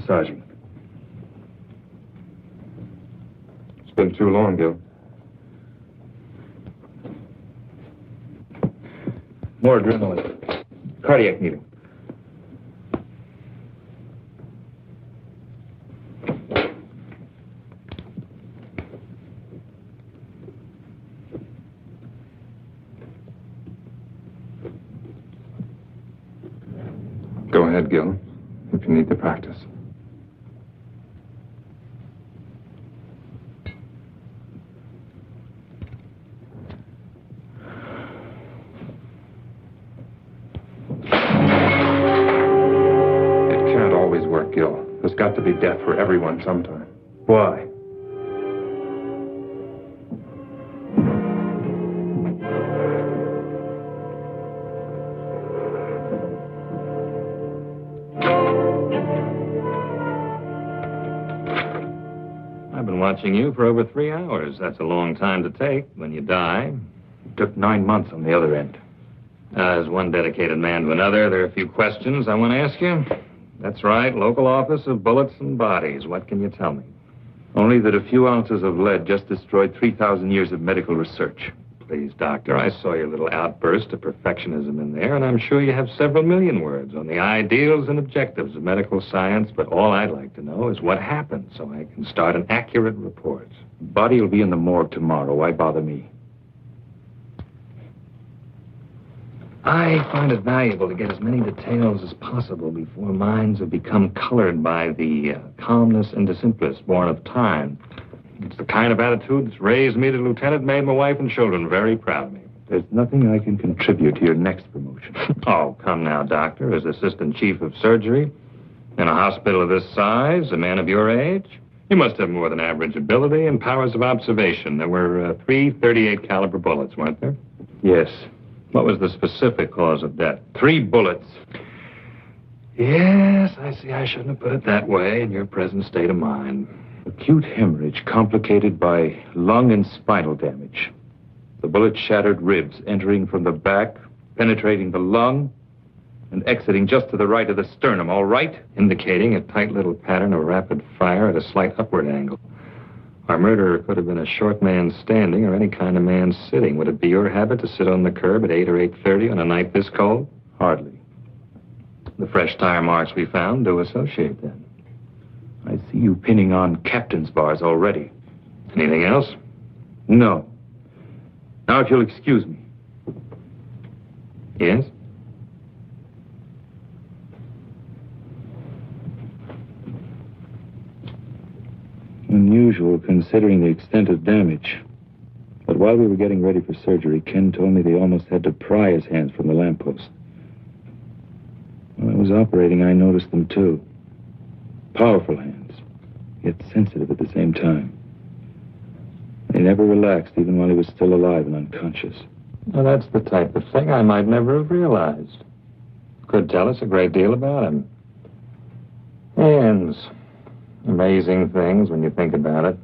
massaging. It's been too long, Gil. More adrenaline. Cardiac needle. Go ahead, Gil, if you need to practice. Gil. There's got to be death for everyone sometime. Why? I've been watching you for over 3 hours. That's a long time to take when you die. It took 9 months on the other end. As one dedicated man to another, there are a few questions I want to ask you. That's right, local office of bullets and bodies. What can you tell me? Only that a few ounces of lead just destroyed 3,000 years of medical research. Please, Doctor, I saw your little outburst of perfectionism in there, and I'm sure you have several million words on the ideals and objectives of medical science, but all I'd like to know is what happened so I can start an accurate report. Body will be in the morgue tomorrow. Why bother me? I find it valuable to get as many details as possible before minds have become colored by the calmness and the simplest born of time. It's the kind of attitude that's raised me to lieutenant, made my wife and children very proud of me. There's nothing I can contribute to your next promotion. Oh, come now, Doctor. As assistant chief of surgery in a hospital of this size, a man of your age, you must have more than average ability and powers of observation. There were 3 .38 caliber bullets, weren't there? Yes. What was the specific cause of death? 3 bullets. Yes, I see. I shouldn't have put it that way in your present state of mind. Acute hemorrhage complicated by lung and spinal damage. The bullet shattered ribs, entering from the back, penetrating the lung, and exiting just to the right of the sternum, all right? Indicating a tight little pattern of rapid fire at a slight upward angle. Our murderer could have been a short man standing or any kind of man sitting. Would it be your habit to sit on the curb at 8 or 8:30 on a night this cold? Hardly. The fresh tire marks we found do associate then. I see you pinning on captain's bars already. Anything else? No. Now, if you'll excuse me. Yes? Unusual, considering the extent of damage. But while we were getting ready for surgery, Ken told me they almost had to pry his hands from the lamppost. When I was operating, I noticed them too. Powerful hands, yet sensitive at the same time. They never relaxed, even while he was still alive and unconscious. Well, that's the type of thing I might never have realized. Could tell us a great deal about him. Hands. Amazing things when you think about it.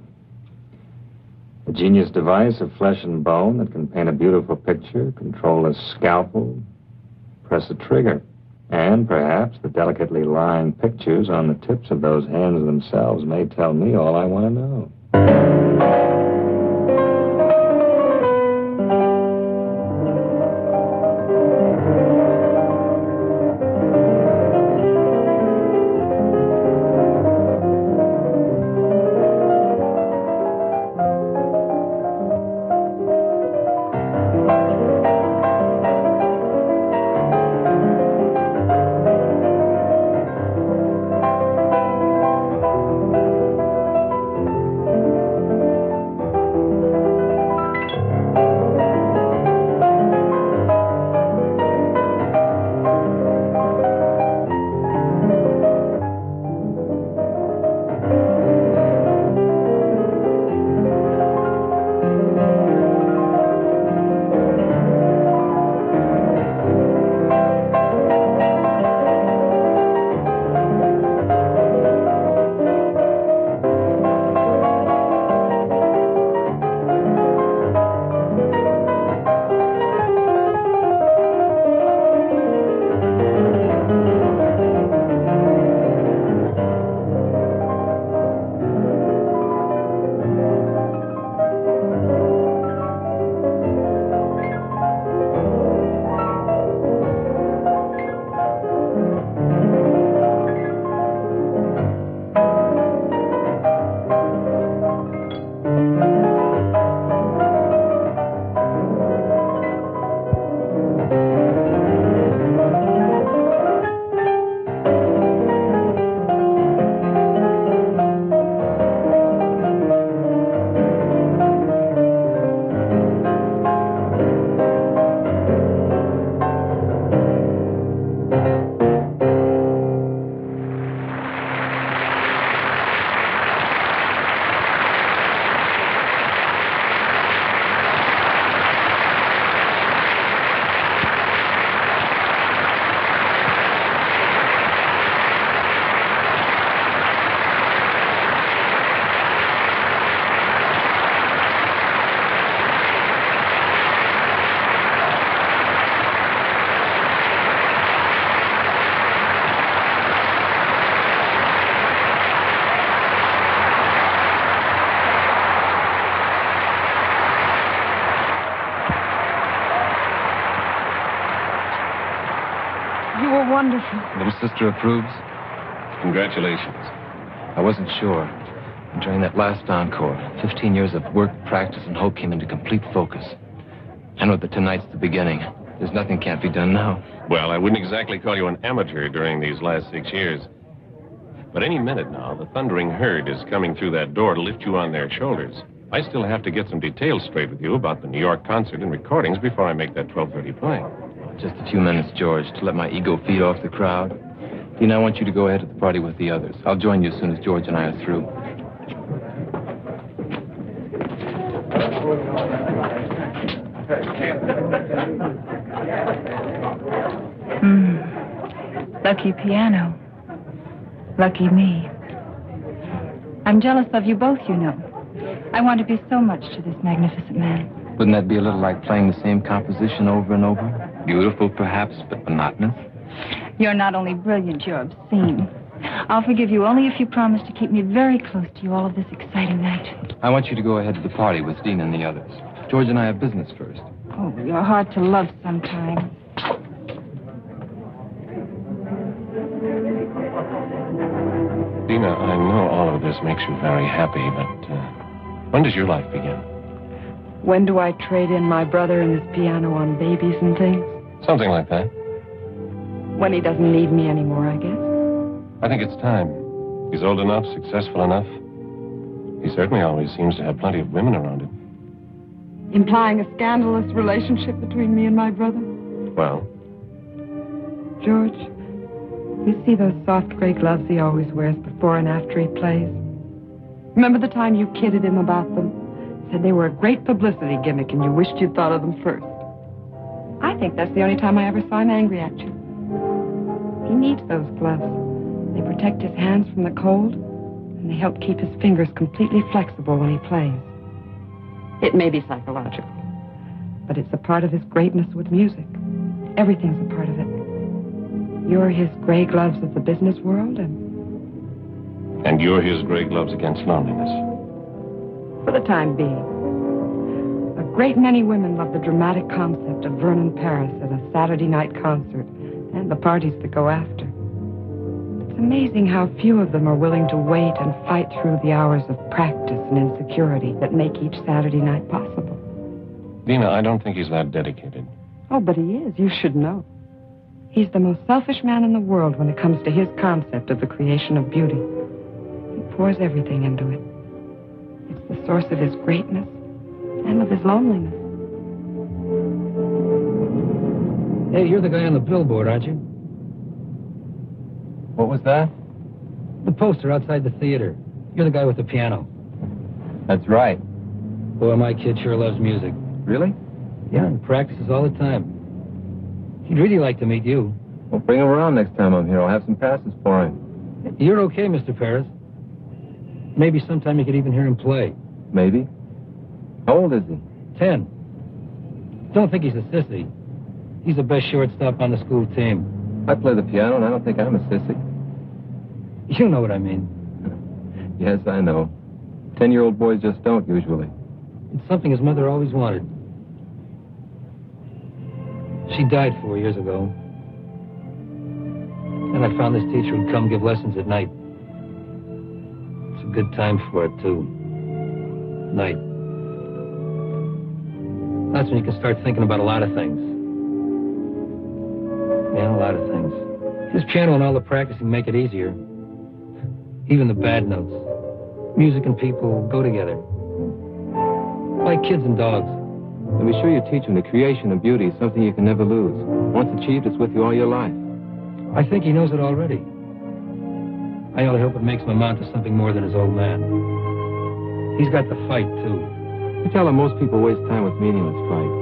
A genius device of flesh and bone that can paint a beautiful picture, control a scalpel, press a trigger. And perhaps the delicately lined pictures on the tips of those hands themselves may tell me all I want to know. You were wonderful. Little sister approves? Congratulations. I wasn't sure. During that last encore, 15 years of work, practice, and hope came into complete focus. I know that tonight's the beginning. There's nothing can't be done now. Well, I wouldn't exactly call you an amateur during these last 6 years. But any minute now, the Thundering Herd is coming through that door to lift you on their shoulders. I still have to get some details straight with you about the New York concert and recordings before I make that 12:30 play. Just a few minutes, George, to let my ego feed off the crowd. Dean, I want you to go ahead to the party with the others. I'll join you as soon as George and I are through. Lucky piano. Lucky me. I'm jealous of you both, you know. I want to be so much to this magnificent man. Wouldn't that be a little like playing the same composition over and over? Beautiful, perhaps, but monotonous? You're not only brilliant, you're obscene. I'll forgive you only if you promise to keep me very close to you all of this exciting night. I want you to go ahead to the party with Dean and the others. George and I have business first. Oh, you're hard to love sometimes. Dina, I know all of this makes you very happy, but when does your life begin? When do I trade in my brother and his piano on babies and things? Something like that. When he doesn't need me anymore, I guess. I think it's time. He's old enough, successful enough. He certainly always seems to have plenty of women around him. Implying a scandalous relationship between me and my brother? Well? George, you see those soft gray gloves he always wears before and after he plays? Remember the time you kidded him about them? Said they were a great publicity gimmick and you wished you'd thought of them first. I think that's the only time I ever saw him angry at you. He needs those gloves. They protect his hands from the cold, and they help keep his fingers completely flexible when he plays. It may be psychological, but it's a part of his greatness with music. Everything's a part of it. You're his gray gloves of the business world, And you're his gray gloves against loneliness. for the time being. A great many women love the dramatic concept of Vernon Paris at a Saturday night concert and the parties that go after. It's amazing how few of them are willing to wait and fight through the hours of practice and insecurity that make each Saturday night possible. Dina, I don't think he's that dedicated. Oh, but he is. You should know. He's the most selfish man in the world when it comes to his concept of the creation of beauty. He pours everything into it. It's the source of his greatness and of his loneliness. Hey, you're the guy on the billboard, aren't you? What was that? The poster outside the theater. You're the guy with the piano. That's right. Boy, my kid sure loves music. Really? Yeah, and practices all the time. He'd really like to meet you. Well, bring him around next time I'm here. I'll have some passes for him. You're okay, Mr. Paris. Maybe sometime you could even hear him play. Maybe. How old is he? 10. Don't think he's a sissy. He's the best shortstop on the school team. I play the piano, and I don't think I'm a sissy. You know what I mean. Yes, I know. 10-year-old boys just don't, usually. It's something his mother always wanted. She died 4 years ago. And I found this teacher who'd come give lessons at night. It's a good time for it, too. Night. That's when you can start thinking about a lot of things. Yeah, a lot of things. His piano and all the practicing make it easier. Even the bad notes. Music and people go together. Like kids and dogs. And be sure you teach him the creation of beauty is something you can never lose. Once achieved, it's with you all your life. I think he knows it already. I only hope it makes him amount to something more than his old man. He's got the fight, too. You tell him most people waste time with meaningless fights.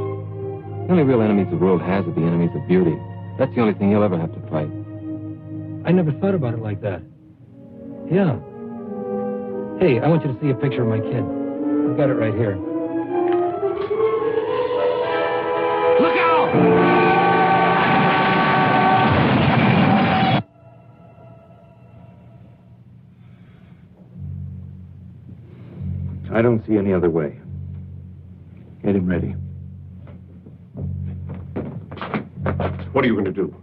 The only real enemies the world has are the enemies of beauty. That's the only thing he'll ever have to fight. I never thought about it like that. Yeah. Hey, I want you to see a picture of my kid. I've got it right here. Look out! I don't see any other way. Get him ready. What are you going to do?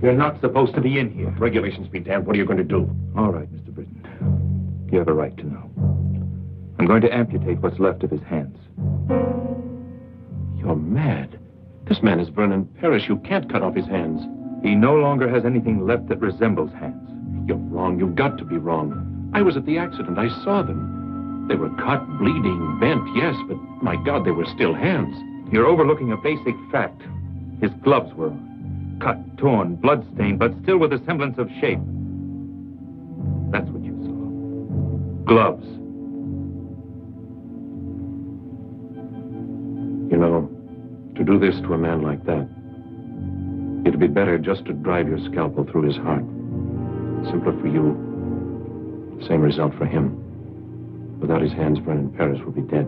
You're not supposed to be in here. Regulations be damned. What are you going to do? All right, Mr. Britton. You have a right to know. I'm going to amputate what's left of his hands. You're mad. This man is Vernon Parrish. You can't cut off his hands. He no longer has anything left that resembles hands. You're wrong. You've got to be wrong. I was at the accident. I saw them. They were cut, bleeding, bent, yes, but my God, they were still hands. You're overlooking a basic fact. His gloves were cut, torn, blood-stained, but still with a semblance of shape. That's what you saw. Gloves. You know, to do this to a man like that, it'd be better just to drive your scalpel through his heart. Simpler for you, same result for him. Without his hands, Vernon Parrish would be dead.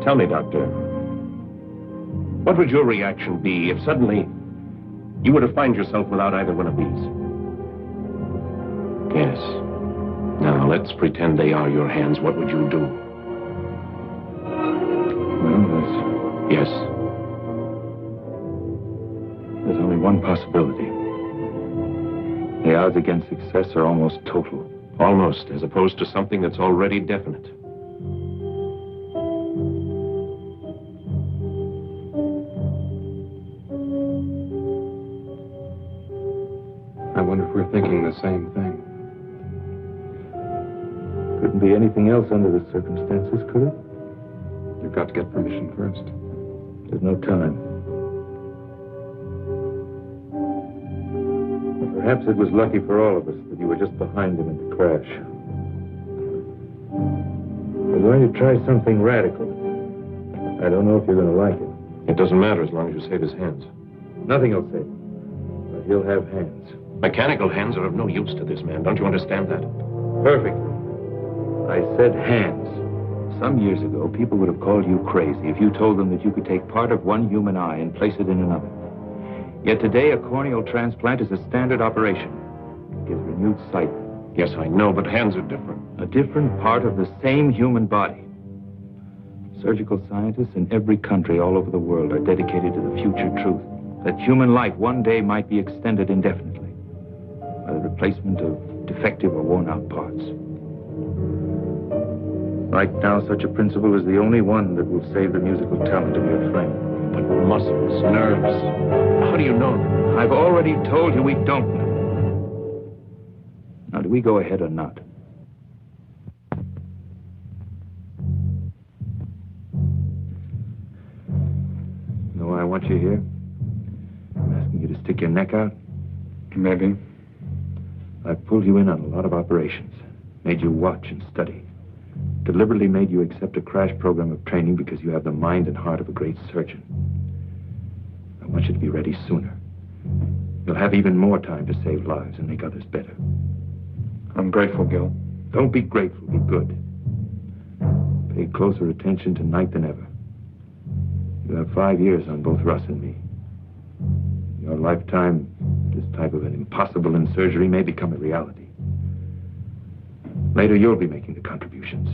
Tell me, Doctor, what would your reaction be if suddenly you were to find yourself without either one of these? Yes. Now, let's pretend they are your hands. What would you do? Well, Yes. there's only one possibility. The odds against success are almost total. Almost, as opposed to something that's already definite. I wonder if we're thinking the same thing. Couldn't be anything else under the circumstances, could it? You've got to get permission first. There's no time. Perhaps it was lucky for all of us that you were just behind him in the crash. We're going to try something radical. I don't know if you're going to like it. It doesn't matter as long as you save his hands. Nothing will save him. But he'll have hands. Mechanical hands are of no use to this man. Don't you understand that? Perfectly. I said hands. Some years ago, people would have called you crazy if you told them that you could take part of one human eye and place it in another. Yet today, a corneal transplant is a standard operation. It gives renewed sight. Yes, I know, but hands are different. A different part of the same human body. Surgical scientists in every country all over the world are dedicated to the future truth that human life one day might be extended indefinitely by the replacement of defective or worn-out parts. Right now, such a principle is the only one that will save the musical talent of your friend. But muscles, nerves, how do you know them? I've already told you we don't know. Now, do we go ahead or not? You know why I want you here? I'm asking you to stick your neck out. Maybe. I've pulled you in on a lot of operations, made you watch and study, deliberately made you accept a crash program of training because you have the mind and heart of a great surgeon. I want you to be ready sooner. You'll have even more time to save lives and make others better. I'm grateful, Gil. Don't be grateful, be good. Pay closer attention tonight than ever. You have 5 years on both Russ and me. In your lifetime, this type of an impossible in surgery may become a reality. Later, you'll be making the contributions.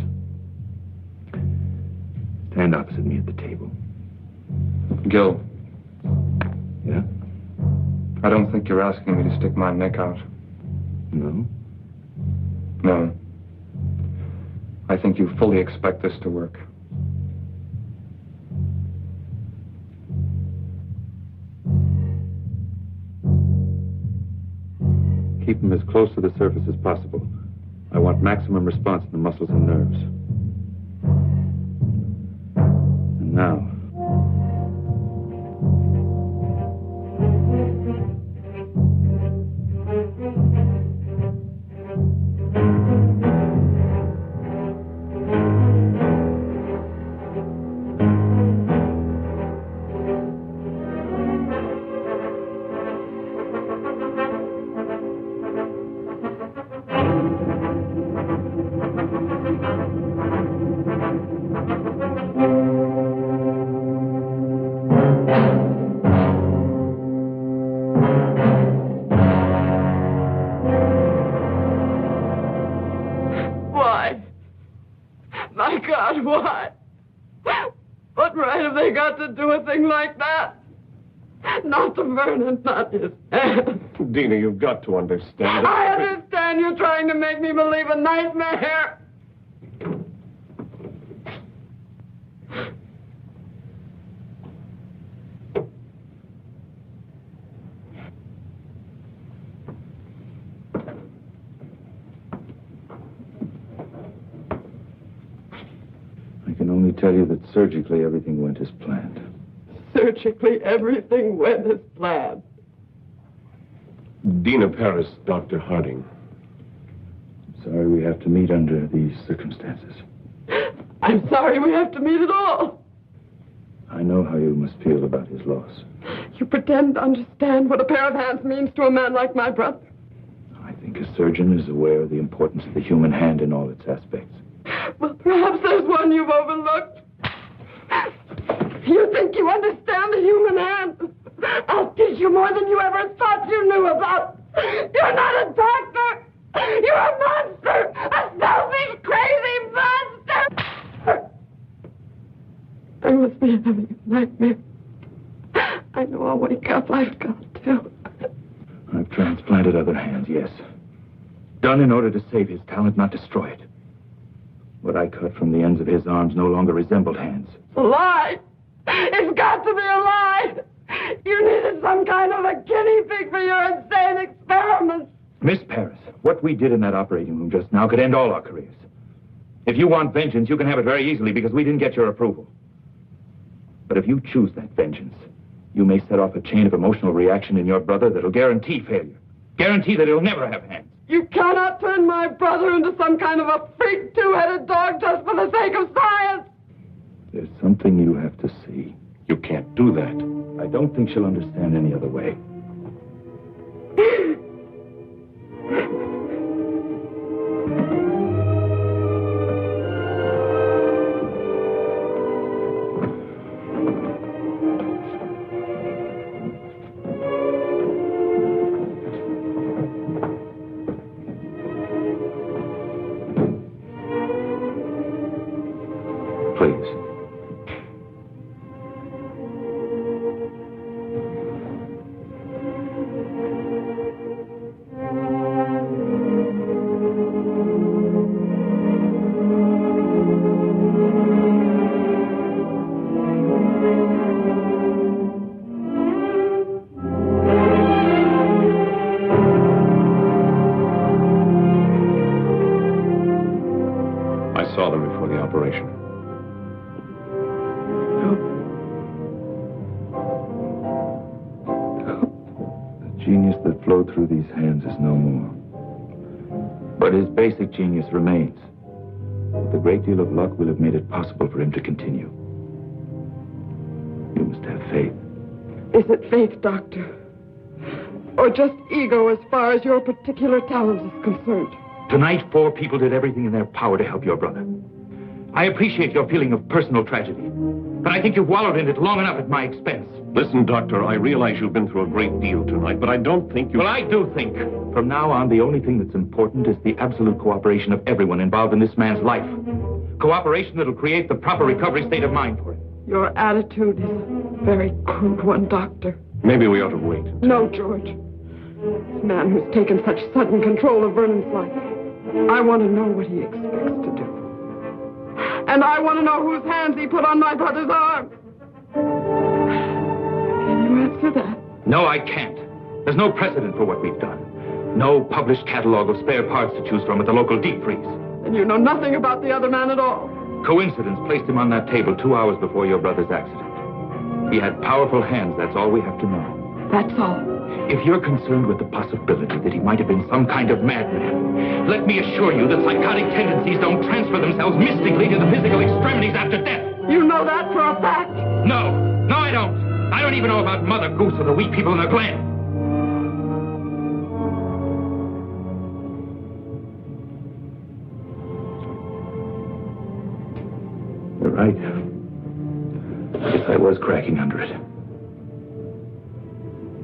Stand opposite me at the table. Gil, Yeah? I don't think you're asking me to stick my neck out. No? No. I think you fully expect this to work. Keep them as close to the surface as possible. I want maximum response in the muscles and nerves. And now... Why? My God, why? What right have they got to do a thing like that? not to Vernon, not his hand. Dina, you've got to understand. I understand you're trying to make me believe a nightmare. I can only tell you that surgically everything went as planned. Surgically, everything went as planned. Dina Paris, Dr. Harding. Sorry we have to meet under these circumstances. I'm sorry we have to meet at all. I know how you must feel about his loss. You pretend to understand what a pair of hands means to a man like my brother. I think a surgeon is aware of the importance of the human hand in all its aspects. Well, perhaps there's one you've overlooked. You think you understand the human hand? I'll teach you more than you ever thought you knew about. You're not a doctor. You're a monster. A selfish, crazy monster. I must be having a nightmare. I know I'll wake up. I've got to. I've transplanted other hands, yes. Done in order to save his talent, not destroy it. What I cut from the ends of his arms no longer resembled hands. A lie. It's got to be a lie. You needed some kind of a guinea pig for your insane experiments. Miss Paris, what we did in that operating room just now could end all our careers. If you want vengeance, you can have it very easily because we didn't get your approval. But if you choose that vengeance, you may set off a chain of emotional reaction in your brother that'll guarantee failure. Guarantee that he'll never have hands. You cannot turn my brother into some kind of a freak two-headed dog just for the sake of science. There's something you have to see. You can't do that. I don't think she'll understand any other way. Please. I saw them before the operation. The genius that flowed through these hands is no more. But his basic genius remains. With a great deal of luck, we'll have made it possible for him to continue. You must have faith. Is it faith, Doctor? Or just ego as far as your particular talent is concerned? Tonight, 4 people did everything in their power to help your brother. I appreciate your feeling of personal tragedy, but I think you've wallowed in it long enough at my expense. Listen, Doctor, I realize you've been through a great deal tonight, but I don't think you... Well, I do think. From now on, the only thing that's important is the absolute cooperation of everyone involved in this man's life. Cooperation that'll create the proper recovery state of mind for him. Your attitude is a very crude one, Doctor. Maybe we ought to wait. No, George. This man who's taken such sudden control of Vernon's life, I want to know what he expects to do. And I want to know whose hands he put on my brother's arms. Can you answer that? No, I can't. There's no precedent for what we've done. No published catalog of spare parts to choose from at the local deep freeze. And you know nothing about the other man at all. Coincidence placed him on that table 2 hours before your brother's accident. He had powerful hands, that's all we have to know. That's all. If you're concerned with the possibility that he might have been some kind of madman, let me assure you that psychotic tendencies don't transfer themselves mystically to the physical extremities after death. You know that for a fact? No, I don't. I don't even know about Mother Goose or the wee people in the Glen. You're right. I guess I was cracking under it.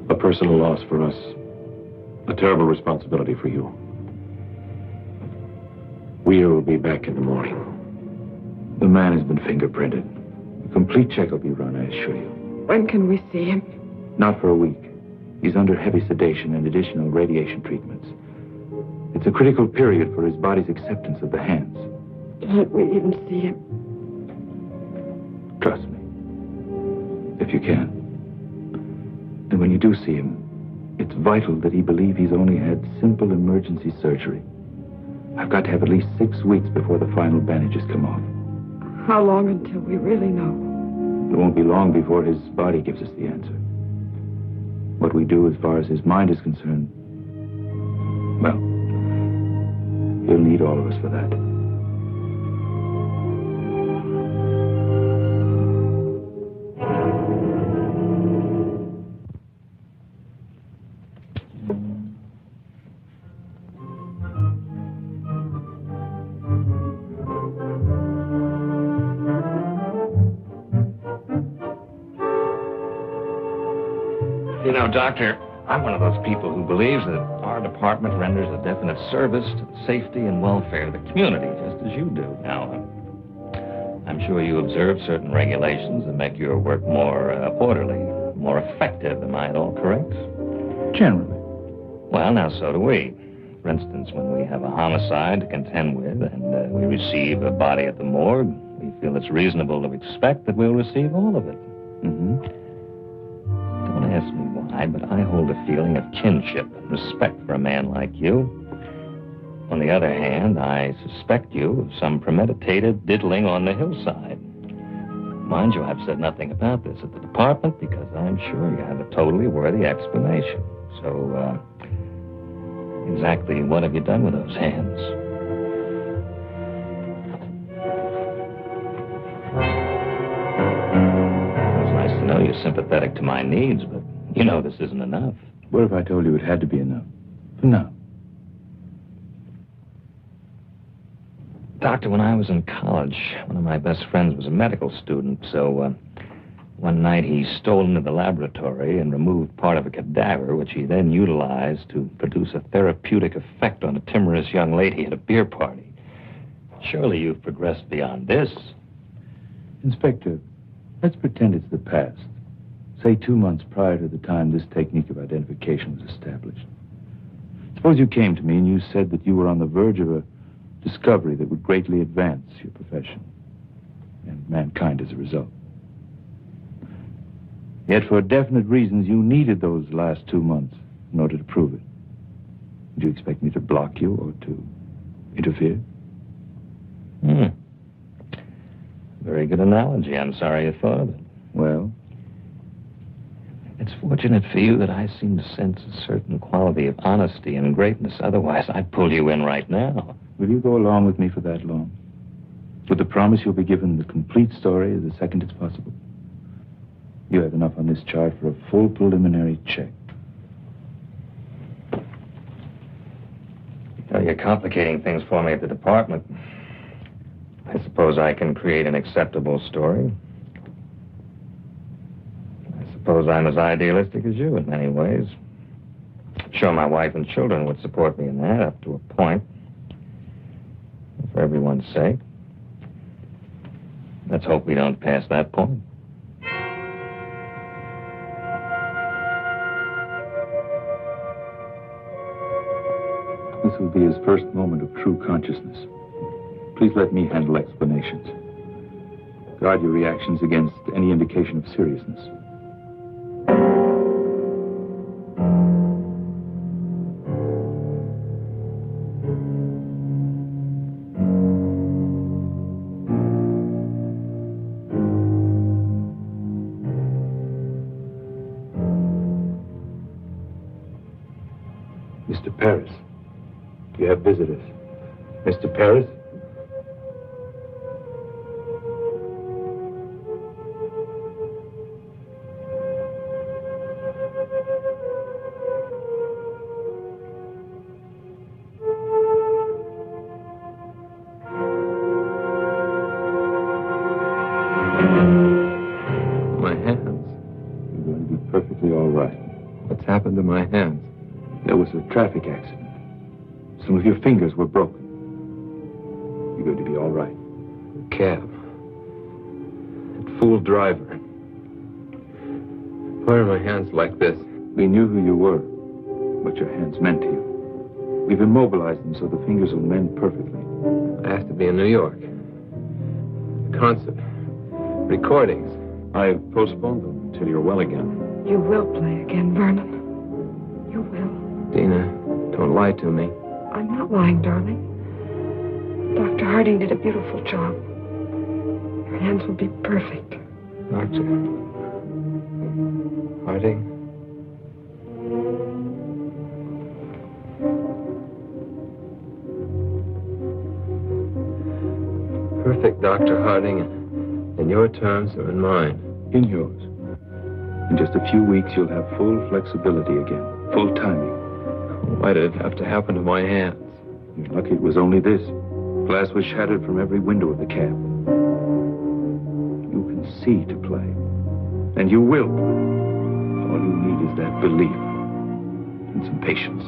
A personal loss for us. A terrible responsibility for you. We'll be back in the morning. The man has been fingerprinted. A complete check will be run, I assure you. When can we see him? Not for a week. He's under heavy sedation and additional radiation treatments. It's a critical period for his body's acceptance of the hands. Can't we even see him? Trust me. If you can. And when you do see him, it's vital that he believe he's only had simple emergency surgery. I've got to have at least 6 weeks before the final bandages come off. How long until we really know? It won't be long before his body gives us the answer. What we do as far as his mind is concerned, well, he'll need all of us for that. You know, Doctor, I'm one of those people who believes that our department renders a definite service to the safety and welfare of the community, just as you do. Now, I'm sure you observe certain regulations that make your work more orderly, more effective. Am I at all correct? Generally. Well, now, so do we. For instance, when we have a homicide to contend with and we receive a body at the morgue, we feel it's reasonable to expect that we'll receive all of it. Mm-hmm. Don't ask me why, but I hold a feeling of kinship and respect for a man like you. On the other hand, I suspect you of some premeditated diddling on the hillside. Mind you, I've said nothing about this at the department because I'm sure you have a totally worthy explanation. So, exactly what have you done with those hands? It's nice to know you're sympathetic to my needs, but you know this isn't enough. What if I told you it had to be enough? For now. Doctor, when I was in college, one of my best friends was a medical student, so one night he stole into the laboratory and removed part of a cadaver, which he then utilized to produce a therapeutic effect on a timorous young lady at a beer party. Surely you've progressed beyond this. Inspector, let's pretend it's the past. Say 2 months prior to the time this technique of identification was established. Suppose you came to me and you said that you were on the verge of a discovery that would greatly advance your profession and mankind as a result. Yet for definite reasons, you needed those last 2 months in order to prove it. Would you expect me to block you or to interfere? Very good analogy. I'm sorry you thought of it. Well? It's fortunate for you that I seem to sense a certain quality of honesty and greatness. Otherwise, I'd pull you in right now. Will you go along with me for that long? With the promise you'll be given the complete story the second it's possible? You have enough on this chart for a full preliminary check. You're complicating things for me at the department. I suppose I can create an acceptable story. I suppose I'm as idealistic as you in many ways. I'm sure my wife and children would support me in that up to a point. For everyone's sake. Let's hope we don't pass that point. This will be his first moment of true consciousness. Please let me handle explanations. Guard your reactions against any indication of seriousness. Mr. Paris, you have visitors. Mr. Paris? My hands. You're going to be perfectly all right. What's happened to my hands? There was a traffic accident. Some of your fingers were broken. You're going to be all right. Cab. That fool driver. Why are my hands like this? We knew who you were, what your hands meant to you. We've immobilized them so the fingers will mend perfectly. I have to be in New York. Concert. Recordings. I've postponed them until you're well again. You will play again, Vernon. You will. Dina, don't lie to me. I'm not lying, darling. Dr. Harding did a beautiful job. Your hands will be perfect. Doctor. Harding? Perfect, Dr. Harding. And your terms are in mine. In yours. In just a few weeks, you'll have full flexibility again, full timing. Why did it have to happen to my hands? You're lucky it was only this. Glass was shattered from every window of the cab. You can see to play. And you will. All you need is that belief and some patience.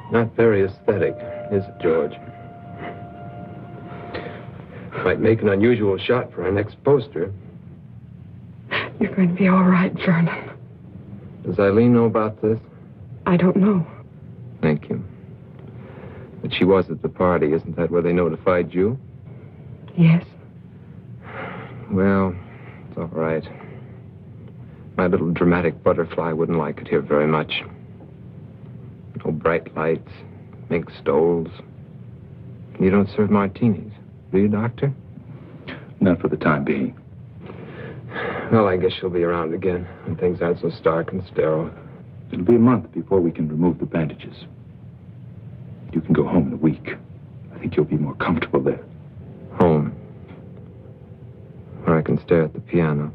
Not very aesthetic, is it, George? Might make an unusual shot for our next poster. You're going to be all right, Vernon. Does Eileen know about this? I don't know. Thank you. But she was at the party. Isn't that where they notified you? Yes. Well, it's all right. My little dramatic butterfly wouldn't like it here very much. No bright lights, mink stoles. You don't serve martinis, do you, Doctor? Not for the time being. Well, I guess she'll be around again when things aren't so stark and sterile. It'll be a month before we can remove the bandages. You can go home in a week. I think you'll be more comfortable there. Home. Where I can stare at the piano.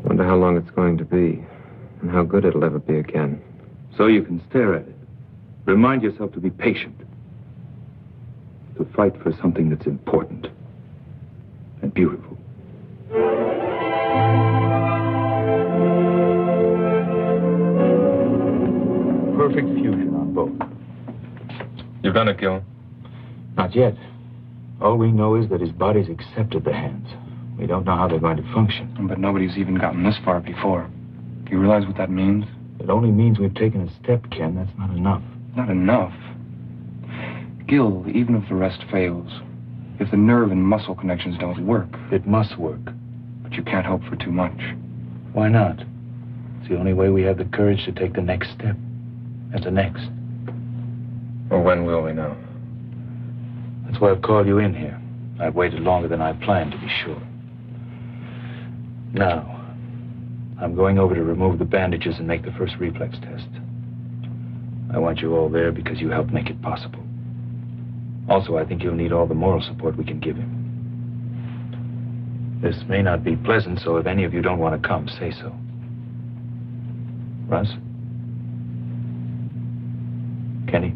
Wonder how long it's going to be. And how good it'll ever be again. So you can stare at it. Remind yourself to be patient. To fight for something that's important and beautiful. Perfect fusion on both. You've done it, Gil. Not yet. All we know is that his body's accepted the hands. We don't know how they're going to function. But nobody's even gotten this far before. Do you realize what that means? It only means we've taken a step, Ken. That's not enough. Not enough. Gil, even if the rest fails, if the nerve and muscle connections don't work, It must work. but you can't hope for too much. Why not? It's the only way we have the courage to take the next step. And the next. Well, when will we know? That's why I've called you in here. I've waited longer than I planned, to be sure. Now, I'm going over to remove the bandages and make the first reflex test. I want you all there because you helped make it possible. Also, I think you'll need all the moral support we can give him. This may not be pleasant, so if any of you don't want to come, say so. Russ? Kenny?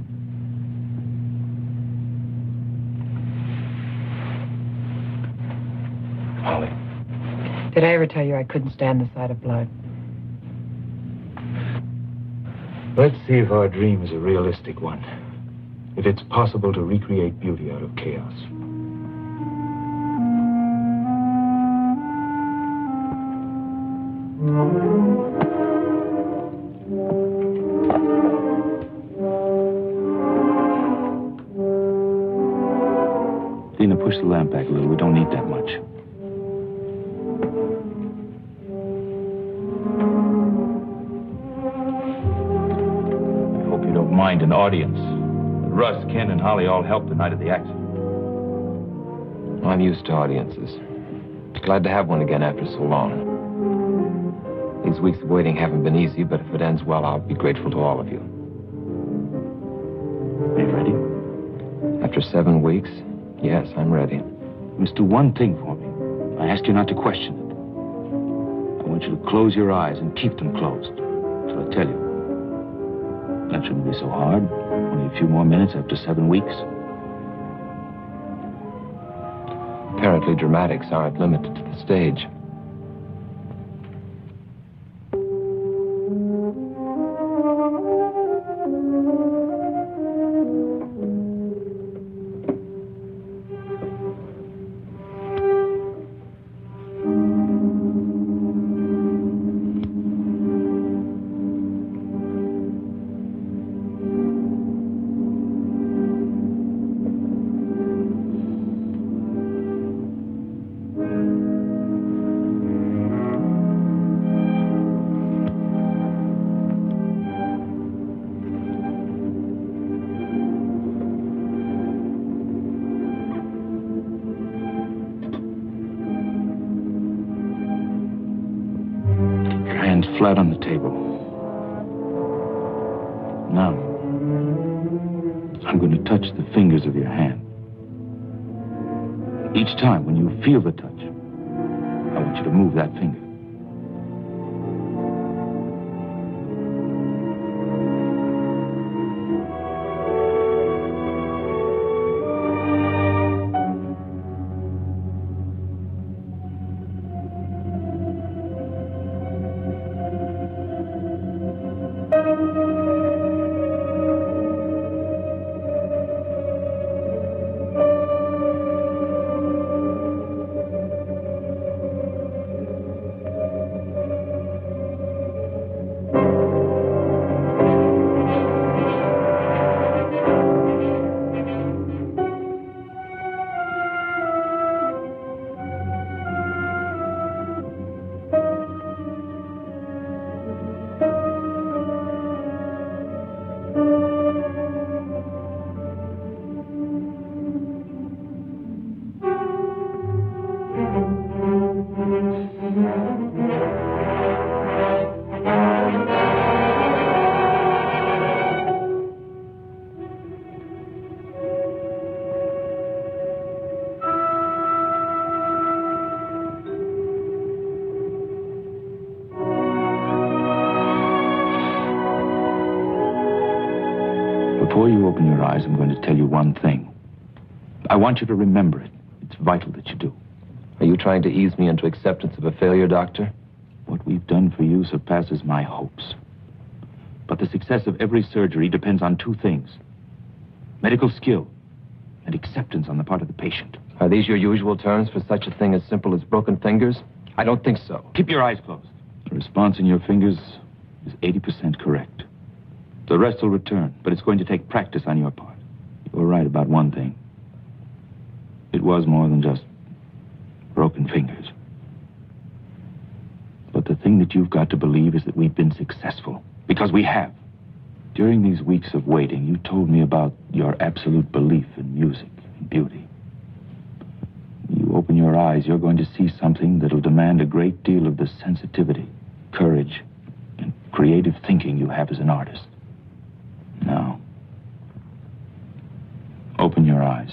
Holly? Did I ever tell you I couldn't stand the sight of blood? Let's see if our dream is a realistic one. If it's possible to recreate beauty out of chaos. Dina, push the lamp back a little. We don't need that much. I hope you don't mind an audience. Russ, Ken, and Holly all helped the night of the accident. I'm used to audiences. Glad to have one again after so long. These weeks of waiting haven't been easy, but if it ends well, I'll be grateful to all of you. Are you ready? After 7 weeks, yes, I'm ready. You must do one thing for me. I ask you not to question it. I want you to close your eyes and keep them closed. So I tell you. That shouldn't be so hard. Only a few more minutes after 7 weeks. Apparently, dramatics aren't limited to the stage. flat on the table. Now, I'm going to touch the fingers of your hand. Each time when you feel the touch, I want you to move that finger. Before you open your eyes, I'm going to tell you one thing. I want you to remember it. It's vital that you do. Are you trying to ease me into acceptance of a failure, Doctor? What we've done for you surpasses my hopes. But the success of every surgery depends on two things: medical skill and acceptance on the part of the patient. Are these your usual terms for such a thing as simple as broken fingers? I don't think so. Keep your eyes closed. The response in your fingers is 80% correct. The rest will return, but it's going to take practice on your part. You were right about one thing. It was more than just broken fingers. But the thing that you've got to believe is that we've been successful. Because we have. During these weeks of waiting, you told me about your absolute belief in music and beauty. When you open your eyes, you're going to see something that'll demand a great deal of the sensitivity, courage, and creative thinking you have as an artist. Now, open your eyes.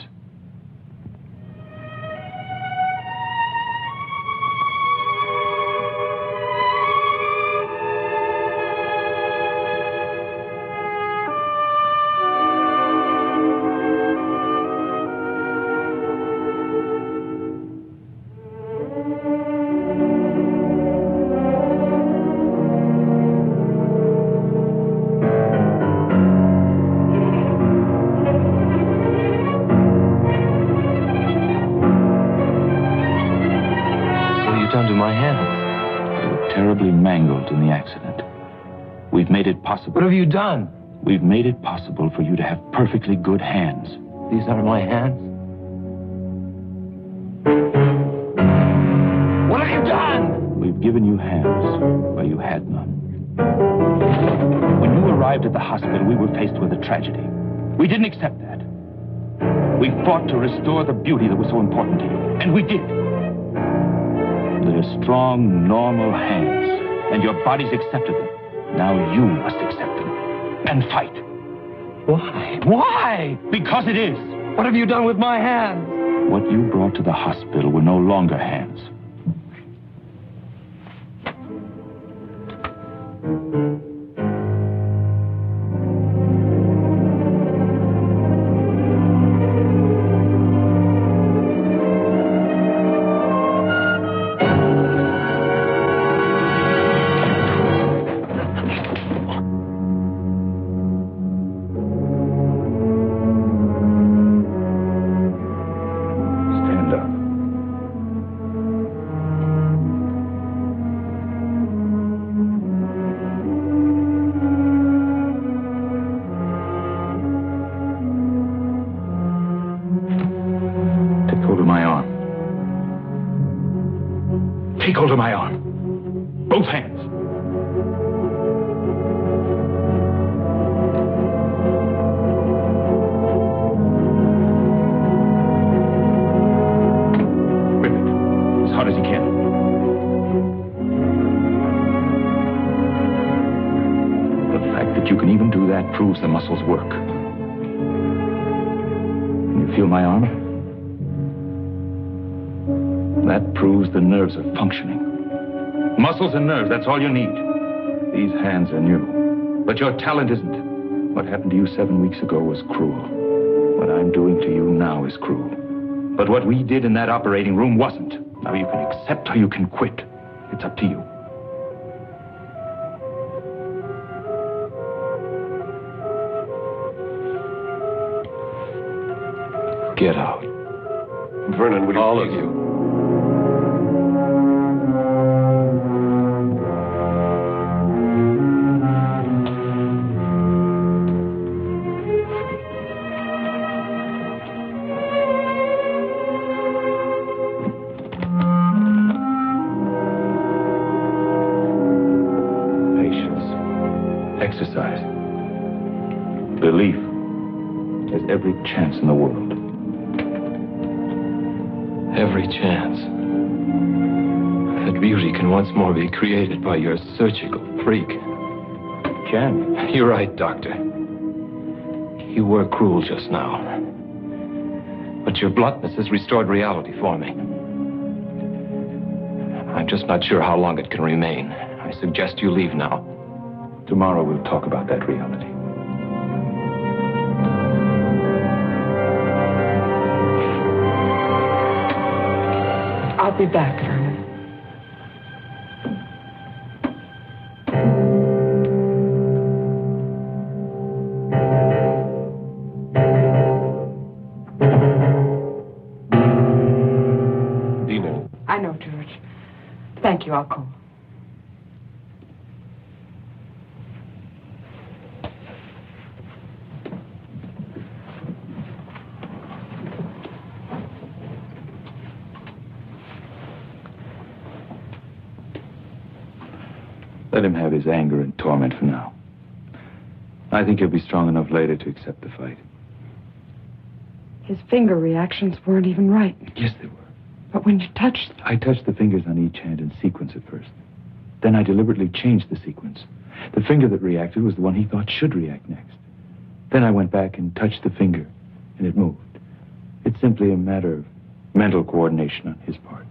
Mangled in the accident. We've made it possible. What have you done? We've made it possible for you to have perfectly good hands. These are my hands? What have you done? We've given you hands where you had none. When you arrived at the hospital, we were faced with a tragedy. We didn't accept that. We fought to restore the beauty that was so important to you. And we did. They're strong, normal hands. And your bodies accepted them. Now you must accept them. And fight. Why? Why? Because it is. What have you done with my hands? What you brought to the hospital were no longer hands. Take hold of my arm. Both hands. Grip it as hard as you can. That proves the muscles work. Can you feel my arm? That proves the nerves are functioning. Muscles and nerves, that's all you need. These hands are new. But your talent isn't. What happened to you 7 weeks ago was cruel. What I'm doing to you now is cruel. But what we did in that operating room wasn't. Now you can accept or you can quit. It's up to you. Get out. Vernon, would you All please... of you. Exercise. Belief. There's every chance in the world. Every chance that beauty can once more be created by your surgical freak. Can. You're right, Doctor. You were cruel just now. But your bluntness has restored reality for me. I'm just not sure how long it can remain. I suggest you leave now. Tomorrow we'll talk about that reality. I'll be back, Vernon. Dina. I know, George. Thank you, I'll call. Let him have his anger and torment for now. I think he'll be strong enough later to accept the fight. His finger reactions weren't even right. Yes, they were. But when you touched... I touched the fingers on each hand in sequence at first. Then I deliberately changed the sequence. The finger that reacted was the one he thought should react next. Then I went back and touched the finger, and it moved. It's simply a matter of mental coordination on his part.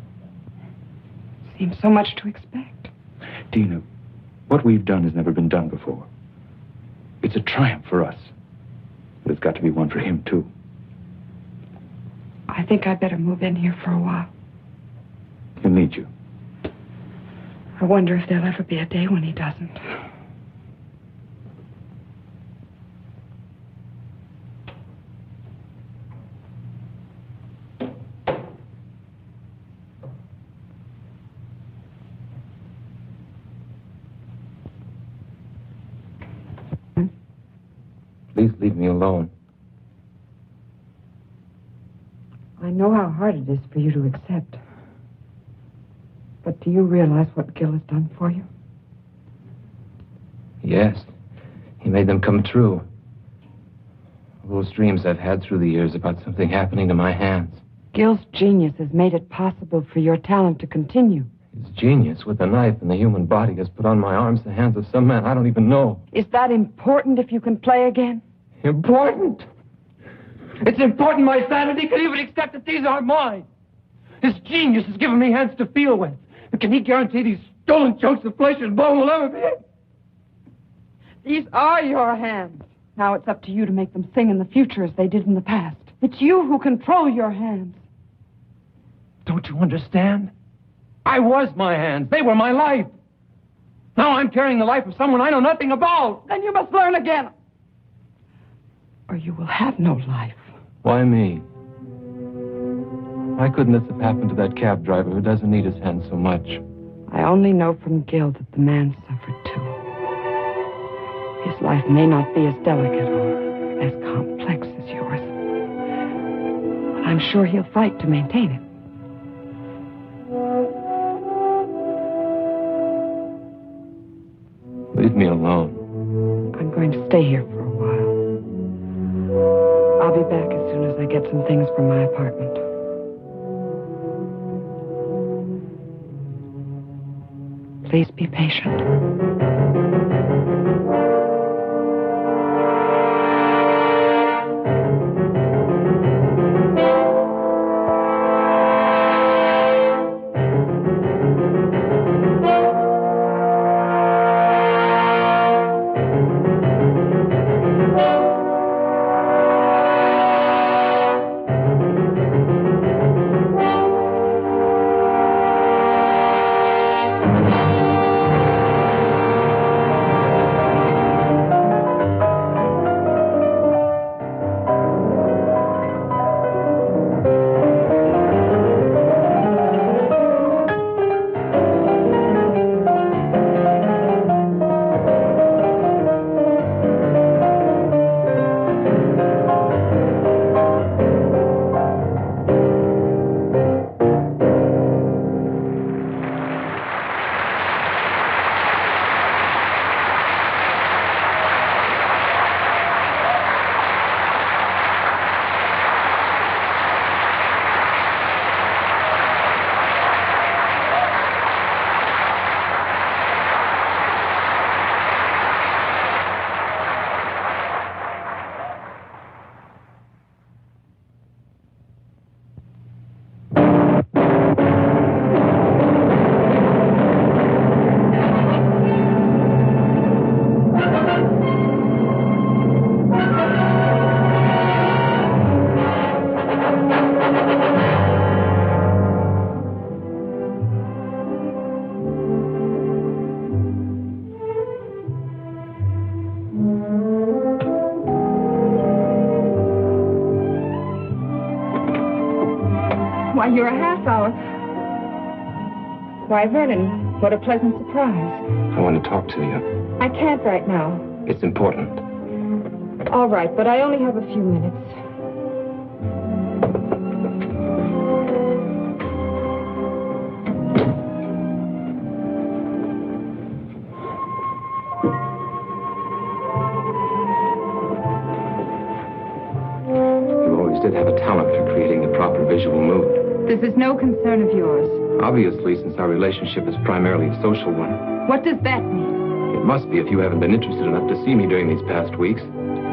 Seems so much to expect. Dina, what we've done has never been done before. It's a triumph for us. But it's got to be one for him, too. I think I'd better move in here for a while. He'll need you. I wonder if there'll ever be a day when he doesn't. Please leave me alone. I know how hard it is for you to accept. But do you realize what Gil has done for you? Yes. He made them come true. Those dreams I've had through the years about something happening to my hands. Gil's genius has made it possible for your talent to continue. His genius with the knife in the human body has put on my arms the hands of some man I don't even know. Is that important if you can play again? Important? It's important my sanity can even accept that these aren't mine. His genius has given me hands to feel with. But can he guarantee these stolen chunks of flesh and bone will ever be? These are your hands. Now it's up to you to make them sing in the future as they did in the past. It's you who control your hands. Don't you understand? I was my hands. They were my life. Now I'm carrying the life of someone I know nothing about. Then you must learn again. Or you will have no life. Why me? Why couldn't this have happened to that cab driver who doesn't need his hands so much? I only know from Gil that the man suffered too. His life may not be as delicate or as complex as yours. But I'm sure he'll fight to maintain it. Leave me alone. I'm going to stay here for a while. I'll be back as soon as I get some things from my apartment. Please be patient. Why, you're a half hour. Why, Vernon, what a pleasant surprise. I want to talk to you. I can't right now. It's important. All right, but I only have a few minutes. You always did have a talent for creating a proper visual mood. This is no concern of yours. Obviously, since our relationship is primarily a social one. What does that mean? It must be if you haven't been interested enough to see me during these past weeks.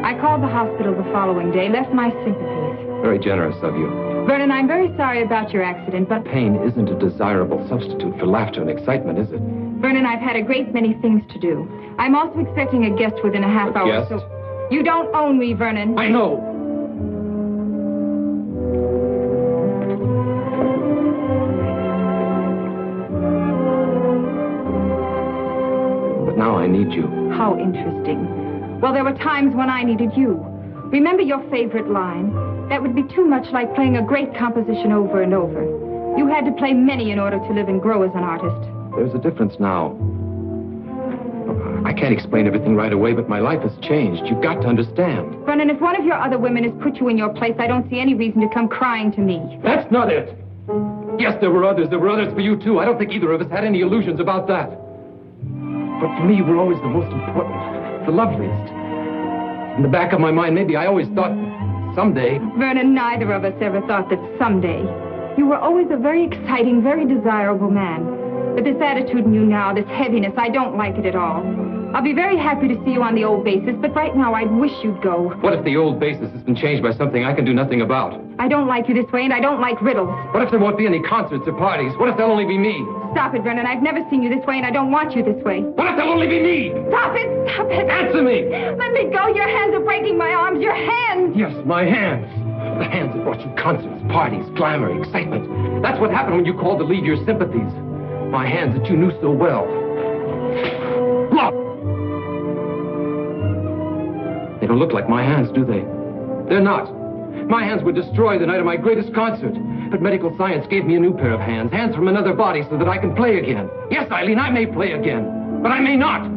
I called the hospital the following day, left my sympathies. Very generous of you. Vernon, I'm very sorry about your accident, but... Pain isn't a desirable substitute for laughter and excitement, is it? Vernon, I've had a great many things to do. I'm also expecting a guest within a half hour. Guest? So... You don't own me, Vernon. I know. But now I need you. How interesting. Well, there were times when I needed you. Remember your favorite line? That would be too much like playing a great composition over and over. You had to play many in order to live and grow as an artist. There's a difference now. I can't explain everything right away, but my life has changed. You've got to understand. Vernon, if one of your other women has put you in your place, I don't see any reason to come crying to me. That's not it. Yes, there were others. There were others for you, too. I don't think either of us had any illusions about that. But for me, you were always the most important, the loveliest. In the back of my mind, maybe I always thought someday... Vernon, neither of us ever thought that someday. You were always a very exciting, very desirable man. But this attitude in you now, this heaviness, I don't like it at all. I'll be very happy to see you on the old basis, but right now I'd wish you'd go. What if the old basis has been changed by something I can do nothing about? I don't like you this way, and I don't like riddles. What if there won't be any concerts or parties? What if there'll only be me? Stop it, Vernon. I've never seen you this way, and I don't want you this way. What if there'll only be me? Stop it! Stop it! Answer me! Let me go! Your hands are breaking my arms! Your hands! Yes, my hands. The hands that brought you concerts, parties, glamour, excitement. That's what happened when you called to leave your sympathies. My hands that you knew so well. Look! They don't look like my hands, do they? They're not. My hands were destroyed the night of my greatest concert. But medical science gave me a new pair of hands. Hands from another body so that I can play again. Yes, Eileen, I may play again. But I may not.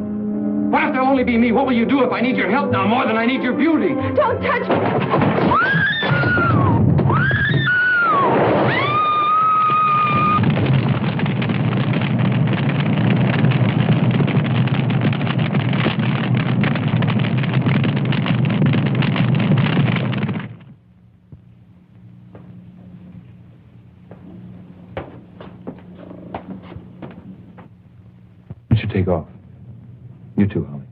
What if there'll only be me? What will you do if I need your help now more than I need your beauty? Don't touch me! Take off. You too, Holly.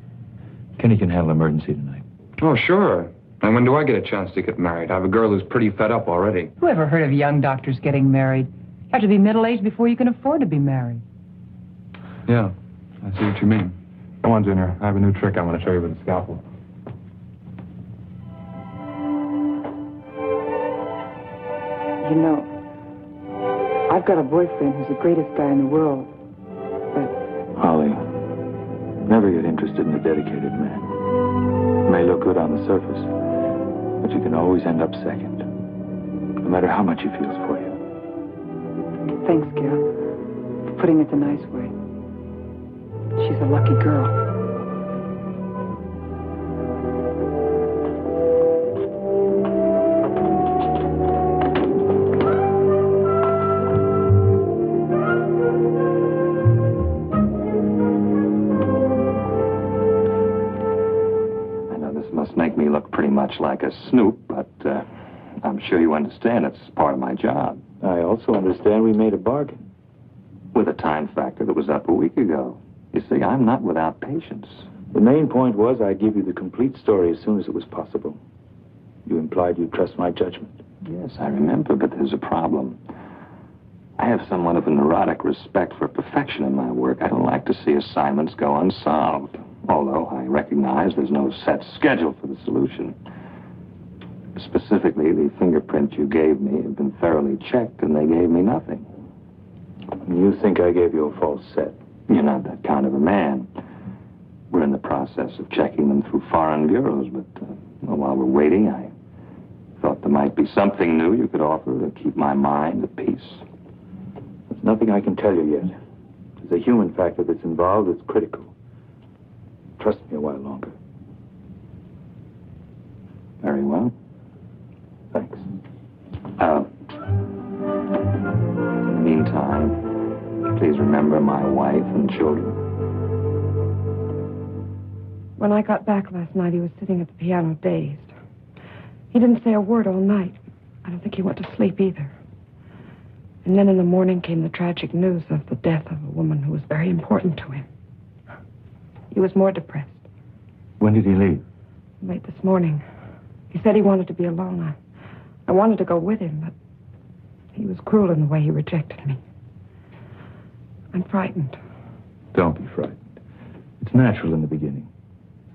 Kenny can handle emergency tonight. Oh, sure. And when do I get a chance to get married? I have a girl who's pretty fed up already. Who ever heard of young doctors getting married? You have to be middle-aged before you can afford to be married. Yeah, I see what you mean. Come on, Junior. I have a new trick I want to show you with a scalpel. You know, I've got a boyfriend who's the greatest guy in the world. Holly, never get interested in a dedicated man. It may look good on the surface, but you can always end up second, no matter how much he feels for you. Thanks, Gil, for putting it the nice way. She's a lucky girl. Much like a snoop, but I'm sure you understand it's part of my job. I also understand we made a bargain. With a time factor that was up a week ago. You see, I'm not without patience. The main point was I'd give you the complete story as soon as it was possible. You implied you'd trust my judgment. Yes, I remember, but there's a problem. I have somewhat of a neurotic respect for perfection in my work. I don't like to see assignments go unsolved. Although I recognize there's no set schedule for the solution. Specifically, the fingerprints you gave me have been thoroughly checked, and they gave me nothing. You think I gave you a false set? You're not that kind of a man. We're in the process of checking them through foreign bureaus, but while we're waiting, I Thought there might be something new you could offer to keep my mind at peace. There's nothing I can tell you yet. There's a human factor that's involved that's critical. Trust me a while longer. Very well. Thanks. In the meantime, please remember my wife and children. When I got back last night, he was sitting at the piano dazed. He didn't say a word all night. I don't think he went to sleep either. And then in the morning came the tragic news of the death of a woman who was very important to him. He was more depressed. When did he leave? Late this morning. He said he wanted to be alone. I wanted to go with him, but he was cruel in the way he rejected me. I'm frightened. Don't be frightened. It's natural in the beginning.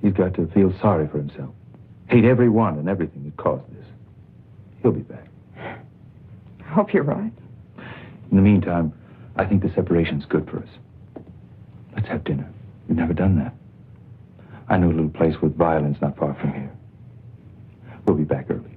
He's got to feel sorry for himself. Hate everyone and everything that caused this. He'll be back. I hope you're right. In the meantime, I think the separation's good for us. Let's have dinner. We've never done that. I know a little place with violins not far from here. We'll be back early.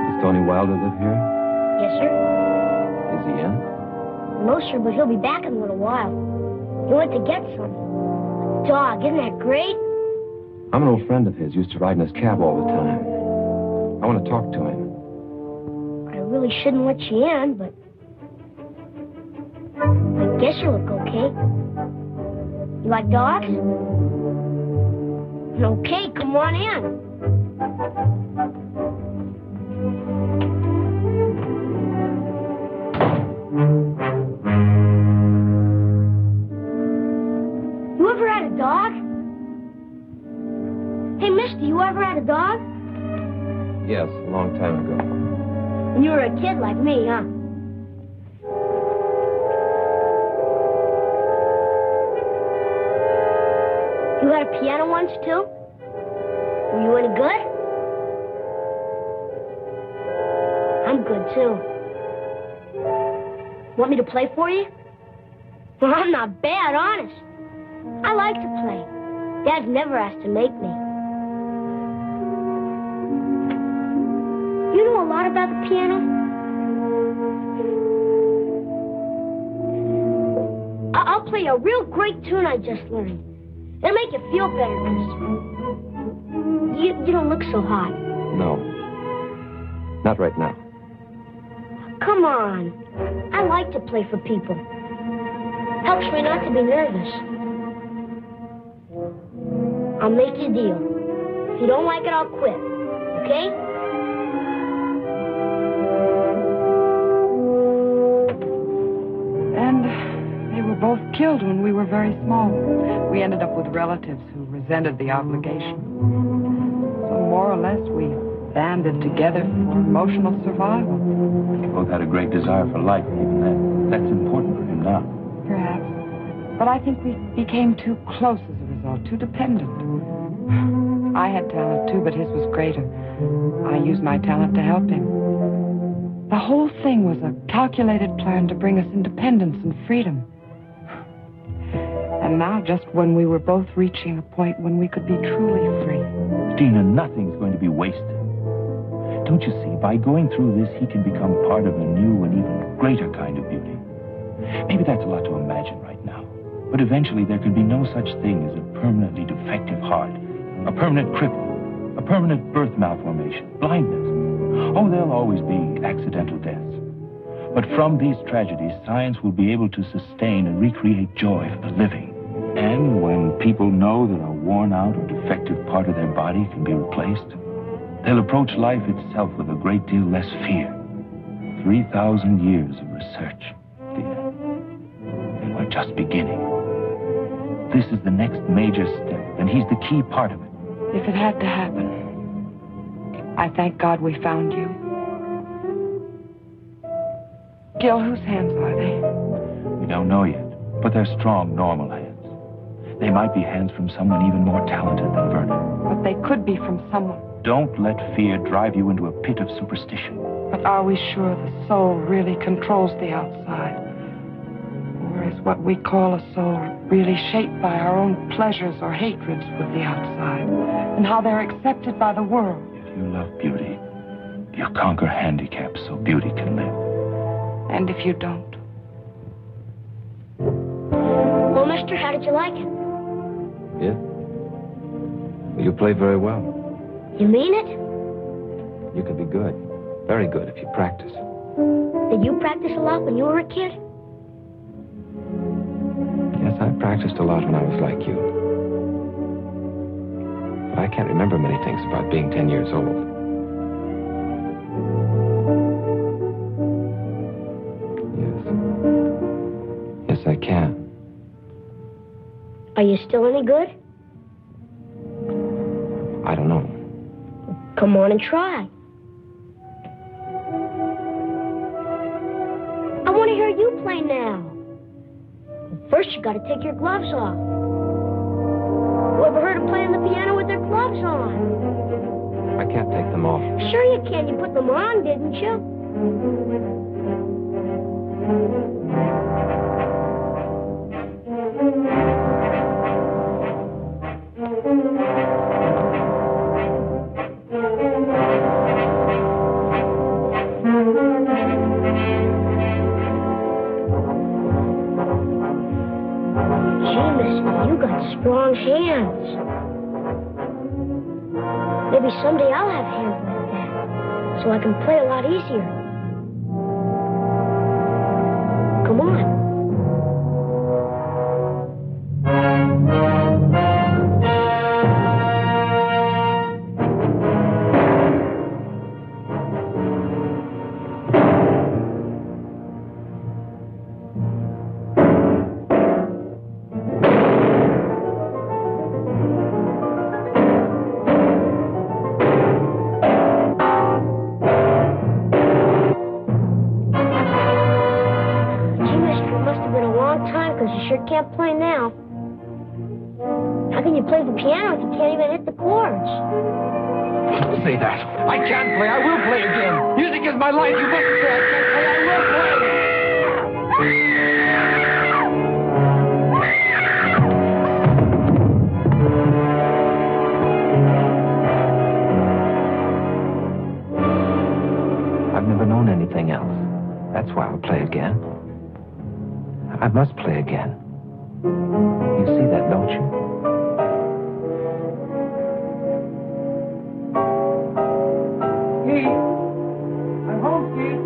Does Tony Wilder live here? Yes, sir. Is he in? No, sir, but he'll be back in a little while. He went to get some. Dog, isn't that great? I'm an old friend of his. Used to ride in his cab all the time. I want to talk to him. I really shouldn't let you in, but I guess you look okay. You like dogs? Okay, come on in. You ever had a dog? Hey, mister, you ever had a dog? Yes, a long time ago. When you were a kid like me, huh? You had a piano once, too? Were you any good? I'm good, too. Want me to play for you? Well, I'm not bad, honest. I like to play. Dad's never asked to make me. You know a lot about the piano? I'll play a real great tune I just learned. It'll make you feel better, mister. You don't look so hot. No. Not right now. Come on. I like to play for people. Helps me not to be nervous. I'll make you a deal. If you don't like it, I'll quit. Okay? And they were both killed when we were very small. We ended up with relatives who resented the obligation. So more or less, we banded together for emotional survival. You both had a great desire for life, even then. That's important for him now. Perhaps. But I think we became too close as a result, too dependent. I had talent, too, but his was greater. I used my talent to help him. The whole thing was a calculated plan to bring us independence and freedom. And now, just when we were both reaching a point when we could be truly free. Dina, nothing's going to be wasted. Don't you see, by going through this, he can become part of a new and even greater kind of beauty. Maybe that's a lot to imagine right now. But eventually there could be no such thing as a permanently defective heart, a permanent cripple, a permanent birth malformation, blindness. Oh, there'll always be accidental deaths. But from these tragedies, science will be able to sustain and recreate joy for the living. And when people know that a worn-out or defective part of their body can be replaced, they'll approach life itself with a great deal less fear. 3,000 years of research, Dina. And we're just beginning. This is the next major step, and he's the key part of it. If it had to happen, I thank God we found you. Gil, whose hands are they? We don't know yet, but they're strong, normal hands. They might be hands from someone even more talented than Vernon. But they could be from someone Don't let fear drive you into a pit of superstition. But are we sure the soul really controls the outside? Or is what we call a soul really shaped by our own pleasures or hatreds with the outside, and how they're accepted by the world? If you love beauty, you conquer handicaps so beauty can live. And if you don't? Well, mister, how did you like it? Yeah? You play very well. You mean it? You can be good. Very good if you practice. Did you practice a lot when you were a kid? Yes, I practiced a lot when I was like you. But I can't remember many things about being 10 years old. Yes. Yes, I can. Are you still any good? I don't know. Come on and try. I want to hear you play now. First, you got to take your gloves off. You ever heard of playing the piano with their gloves on? I can't take them off. Sure you can. You put them on, didn't you? Strong hands. Maybe someday I'll have hands like that, so I can play a lot easier. Come on. Can't play now. How can you play the piano if you can't even hit the chords? Don't say that. I can't play. I will play again. Music is my life. You mustn't say I can't play. I will play. I've never known anything else. That's why I'll play again. I must play again. You see that, don't you? Steve! I'm home, Steve!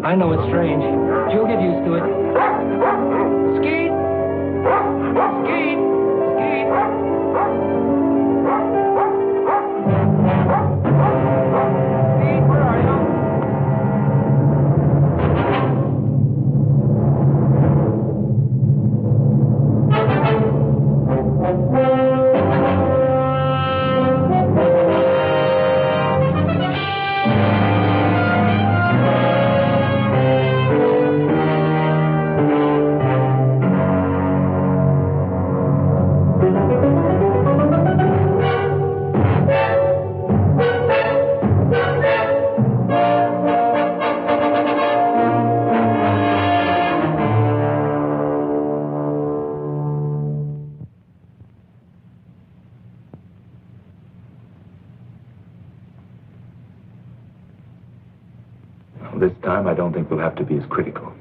I know it's strange. You'll get used to it. Skeet! Skeet! Skeet! Skeet, where are you? This time, I don't think we'll have to be as critical.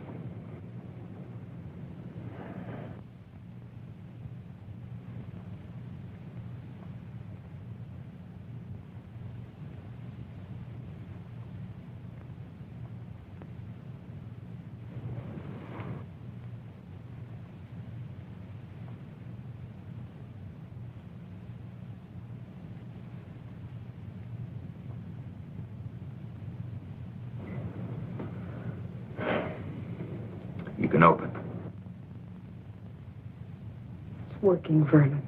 You can open. working, Vernon.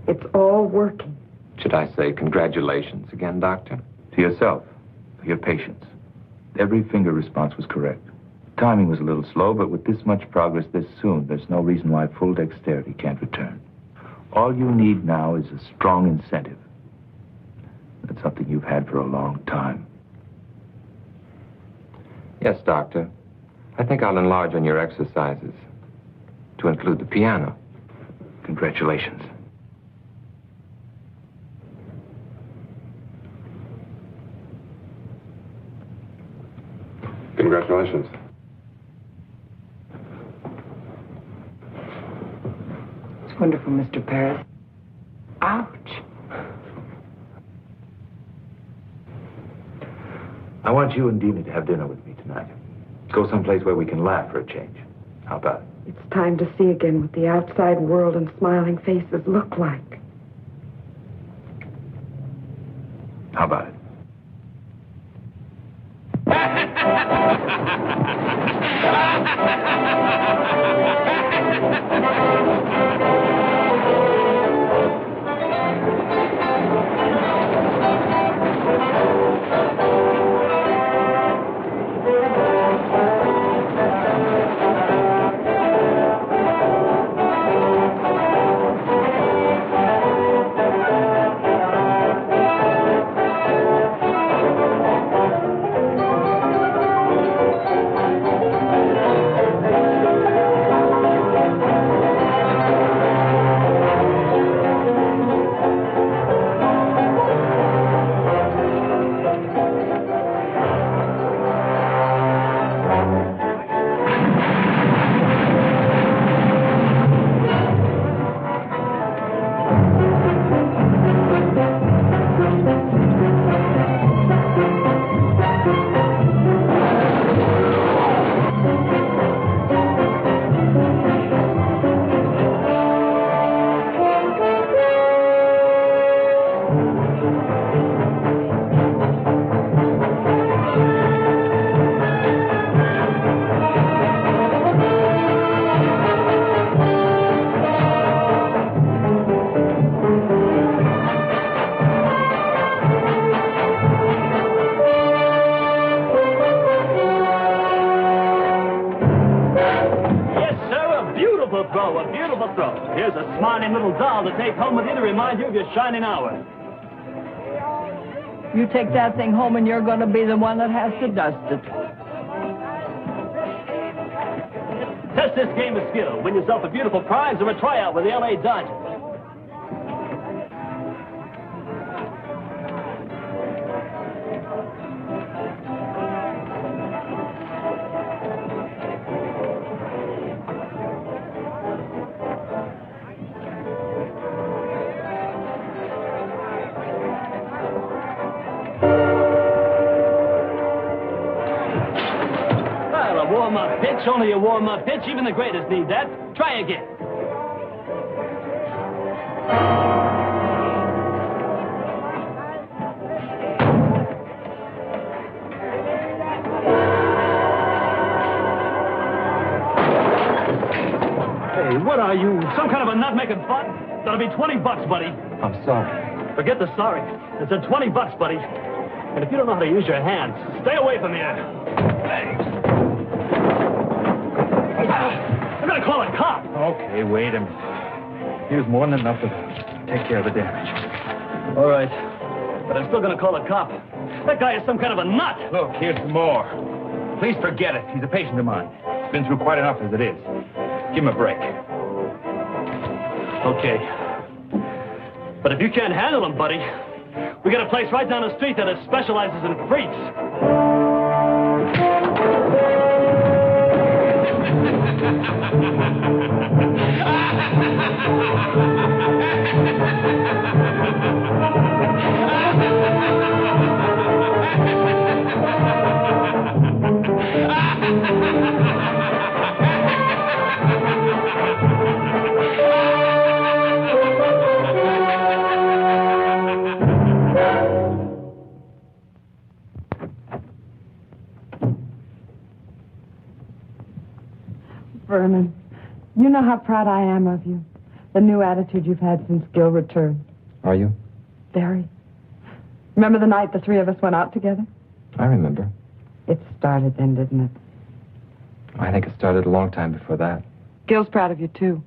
It's all working. Should I say congratulations again, Doctor? To yourself, for your patience. Every finger response was correct. Timing was a little slow, but with this much progress this soon, there's no reason why full dexterity can't return. All you need now is a strong incentive. That's something you've had for a long time. Yes, Doctor. I think I'll enlarge on your exercises to include the piano. Congratulations. Congratulations. It's wonderful, Mr. Paris. Ouch. I want you and Dina to have dinner with me tonight. Go someplace where we can laugh for a change. How about it? It's time to see again what the outside world and smiling faces look like. How about it? Here's a smarting little doll to take home with you to remind you of your shining hour. You take that thing home and you're going to be the one that has to dust it. Test this game of skill. Win yourself a beautiful prize or a tryout with the L.A. Dodgers. Warm-up pitch, only a warm-up pitch. Even the greatest need that. Try again. Hey, what are you? Some kind of a nut-making fun? That'll be $20, buddy. I'm sorry. Forget the sorry. It's a $20, buddy. And if you don't know how to use your hands, stay away from here. Hey. I'm gonna call a cop. Okay, wait a minute. Here's more than enough to take care of the damage. All right. But I'm still gonna call a cop. That guy is some kind of a nut. Look, here's some more. Please forget it. He's a patient of mine. He's been through quite enough as it is. Give him a break. Okay. But if you can't handle him, buddy, we got a place right down the street that specializes in freaks. Vernon, you know how proud I am of you. the new attitude you've had since Gil returned. Are you? Very. Remember the night the three of us went out together? I remember. It started then, didn't it? I think it started a long time before that. Gil's proud of you, too.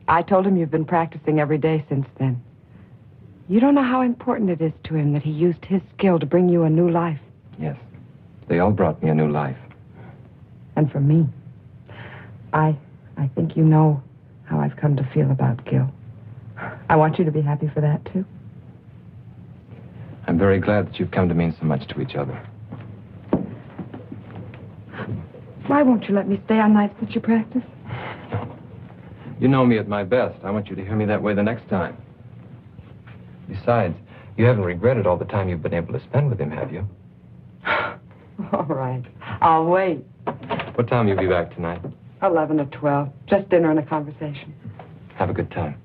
I told him you've been practicing every day since then. You don't know how important it is to him that he used his skill to bring you a new life. Yes. They all brought me a new life. And for me, I think you know how I've come to feel about Gil. I want you to be happy for that, too. I'm very glad that you've come to mean so much to each other. Why won't you let me stay on nights that you practice? You know me at my best. I want you to hear me that way the next time. Besides, you haven't regretted all the time you've been able to spend with him, have you? All right. I'll wait. What time will you be back tonight? 11 or 12. Just dinner and a conversation. Have a good time.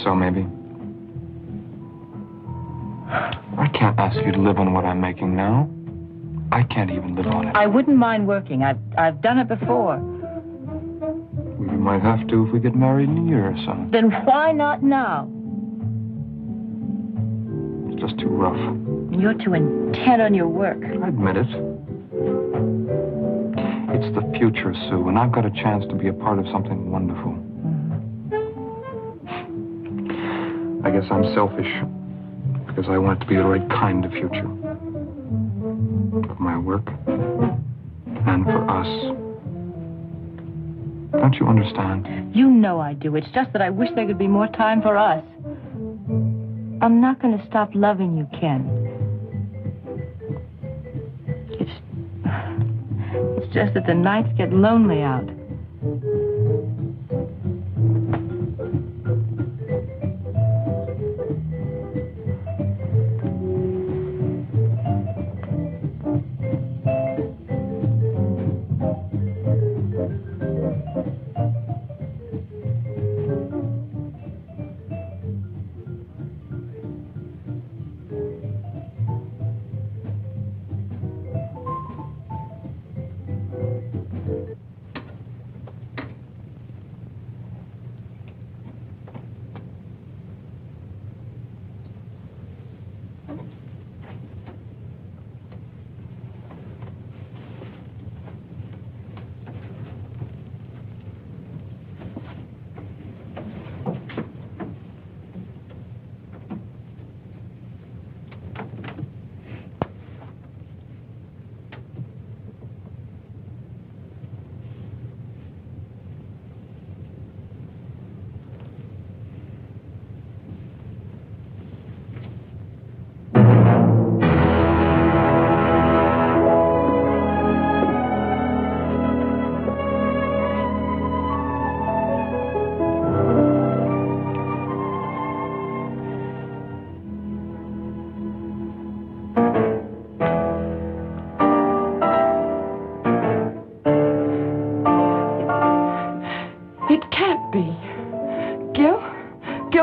So maybe. I can't ask you to live on what I'm making now. I can't even live on it. I wouldn't mind working. I've done it before. We might have to if we get married in a year or so. Then why not now? It's just too rough. You're too intent on your work. I admit it. It's the future, Sue, and I've got a chance to be a part of something wonderful. I guess I'm selfish, because I want it to be the right kind of future. For my work, and for us. Don't you understand? You know I do. It's just that I wish there could be more time for us. I'm not going to stop loving you, Ken. It's just that the nights get lonely out.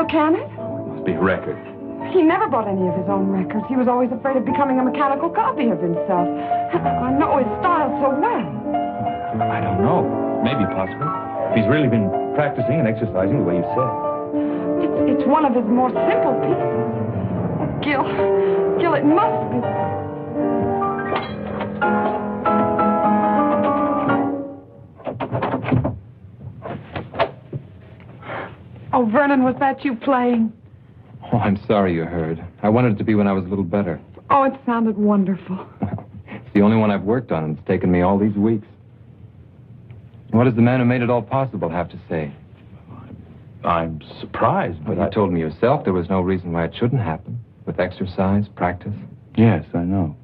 Can it? Oh, it must be records. He never bought any of his own records. He was always afraid of becoming a mechanical copy of himself. I know his style so well. I don't know. Maybe possible. If he's really been practicing and exercising the way you said. It's one of his more simple pieces. Gil, it must be. Oh, Vernon, was that you playing? Oh, I'm sorry you heard. I wanted it to be when I was a little better. Oh, it sounded wonderful. It's the only one I've worked on, and it's taken me all these weeks. What does the man who made it all possible have to say? I'm surprised, but Well, you told me yourself there was no reason why it shouldn't happen. With exercise, practice. Yes, I know.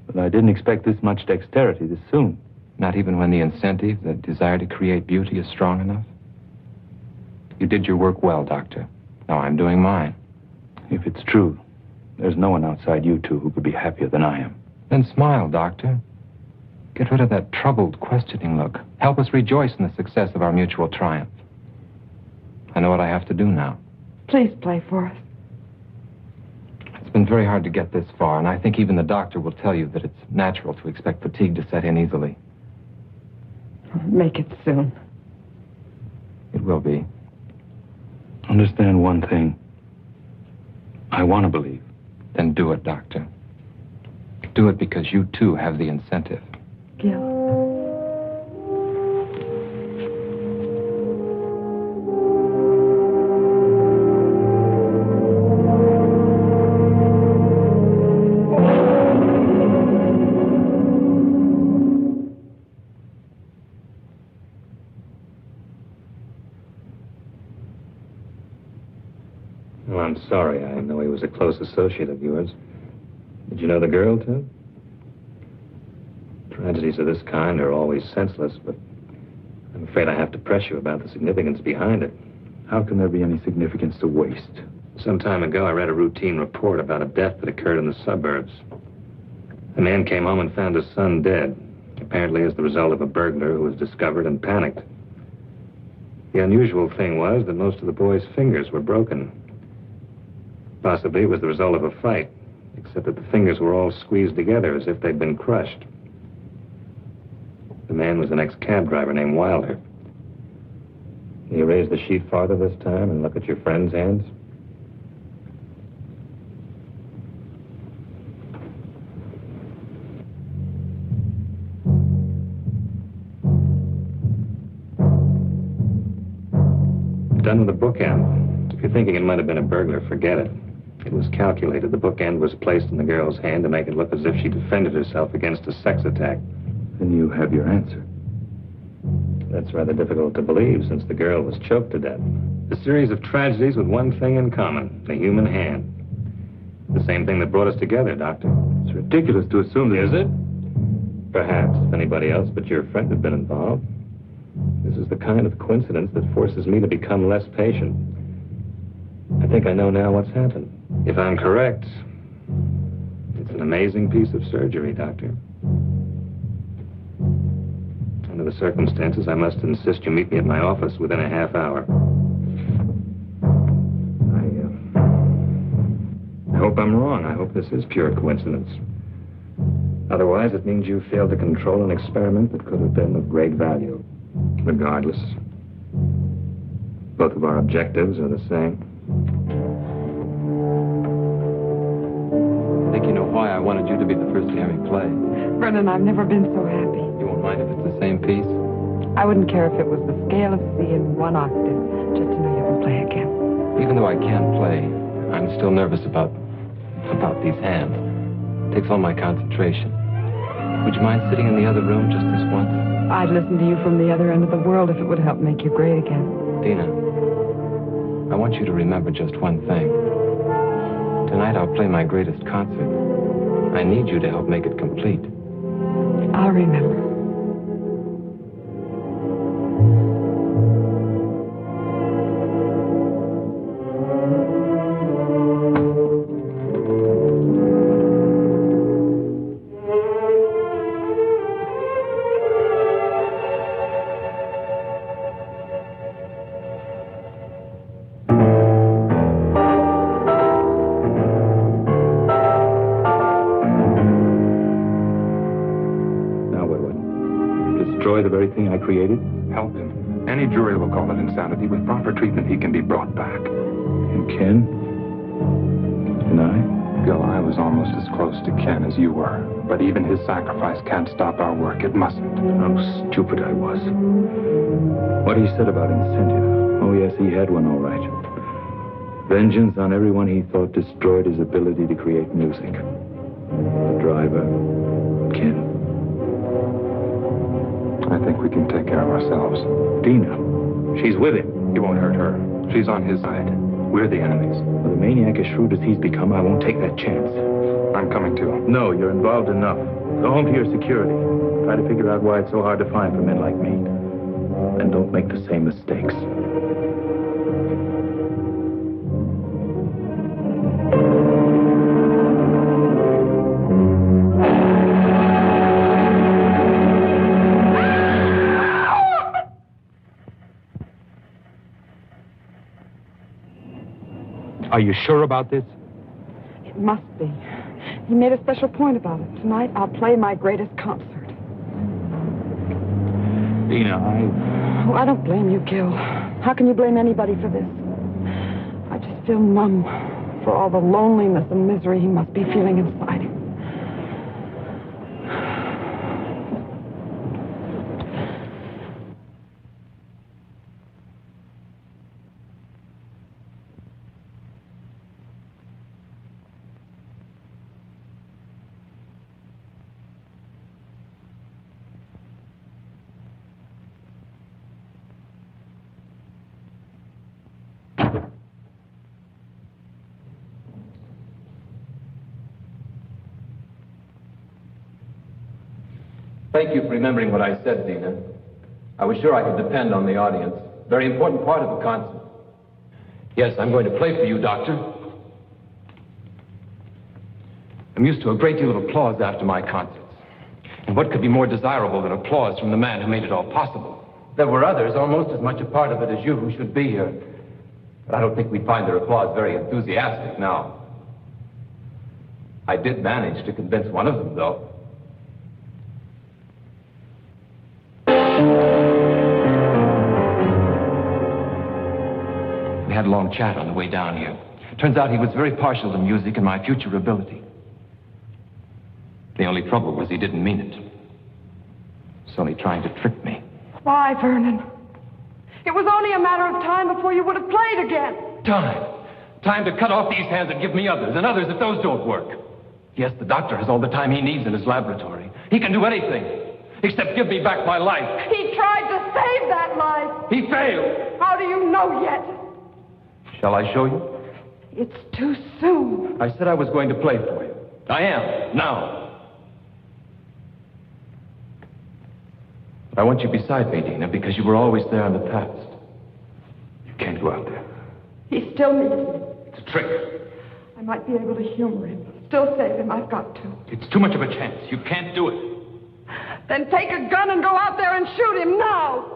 But I didn't expect this much dexterity this soon. Not even when the incentive, the desire to create beauty, is strong enough? You did your work well, Doctor. Now I'm doing mine. If it's true, there's no one outside you two who could be happier than I am. Then smile, Doctor. Get rid of that troubled, questioning look. Help us rejoice in the success of our mutual triumph. I know what I have to do now. Please play for us. It's been very hard to get this far, and I think even the doctor will tell you that it's natural to expect fatigue to set in easily. Make it soon. It will be. Understand one thing. I want to believe. Then do it, Doctor. Do it because you, too, have the incentive. Gil. Well, I'm sorry. I know he was a close associate of yours. Did you know the girl, too? Tragedies of this kind are always senseless, but I'm afraid I have to press you about the significance behind it. How can there be any significance to waste? Some time ago, I read a routine report about a death that occurred in the suburbs. A man came home and found his son dead, apparently as the result of a burglar who was discovered and panicked. The unusual thing was that most of the boy's fingers were broken. Possibly it was the result of a fight, except that the fingers were all squeezed together as if they'd been crushed. The man was an ex-cab driver named Wilder. Can you raise the sheet farther this time and look at your friend's hands? Done with the bookend. If you're thinking it might have been a burglar, forget it. It was calculated. The bookend was placed in the girl's hand to make it look as if she defended herself against a sex attack. Then you have your answer. That's rather difficult to believe, since the girl was choked to death. A series of tragedies with one thing in common, the human hand. The same thing that brought us together, Doctor. It's ridiculous to assume that... Is it? Perhaps, if anybody else but your friend had been involved. This is the kind of coincidence that forces me to become less patient. I think I know now what's happened. If I'm correct, it's an amazing piece of surgery, Doctor. Under the circumstances, I must insist you meet me at my office within a half hour. I hope I'm wrong. I hope this is pure coincidence. Otherwise, it means you failed to control an experiment that could have been of great value. Regardless, both of our objectives are the same. I think you know why I wanted you to be the first to hear me play. Brennan, I've never been so happy. You won't mind if it's the same piece? I wouldn't care if it was the scale of C in one octave, just to know you can play again. Even though I can play, I'm still nervous about these hands. It takes all my concentration. Would you mind sitting in the other room just this once? I'd listen to you from the other end of the world if it would help make you great again. Dina, I want you to remember just one thing. Tonight I'll play my greatest concert. I need you to help make it complete. I'll remember. The very thing I created? Help him. Any jury will call it insanity. With proper treatment, he can be brought back. And Ken? And I? Gil, I was almost as close to Ken as you were. But even his sacrifice can't stop our work. It mustn't. How stupid I was. What he said about incentive. Oh, yes, he had one, all right. Vengeance on everyone he thought destroyed his ability to create music. The driver, Ken. I think we can take care of ourselves. Dina. She's with him. He won't hurt her. She's on his side. We're the enemies. With a maniac as shrewd as he's become, I won't take that chance. I'm coming too. No, you're involved enough. Go home to your security. Try to figure out why it's so hard to find for men like me. And don't make the same mistakes. Are you sure about this? It must be. He made a special point about it. Tonight, I'll play my greatest concert. Dina, Oh, I don't blame you, Gil. How can you blame anybody for this? I just feel numb for all the loneliness and misery he must be feeling inside him. Thank you for remembering what I said, Dina. I was sure I could depend on the audience. Very important part of the concert. Yes, I'm going to play for you, Doctor. I'm used to a great deal of applause after my concerts. And what could be more desirable than applause from the man who made it all possible? There were others, almost as much a part of it as you, who should be here. But I don't think we'd find their applause very enthusiastic now. I did manage to convince one of them, though. We had a long chat on the way down here. Turns out he was very partial to music and my future ability. The only trouble was he didn't mean it. He's only trying to trick me. Why, Vernon? It was only a matter of time before you would have played again. Time to cut off these hands and give me others, and others if those don't work. Yes, the doctor has all the time he needs in his laboratory. He can do anything, except give me back my life. He tried to save that life. He failed. How do you know yet? Shall I show you? It's too soon. I said I was going to play for you. I am, now. I want you beside me, Dina, because you were always there in the past. You can't go out there. He still needs me. It's a trick. I might be able to humor him. Still save him. I've got to. It's too much of a chance. You can't do it. Then take a gun and go out there and shoot him now.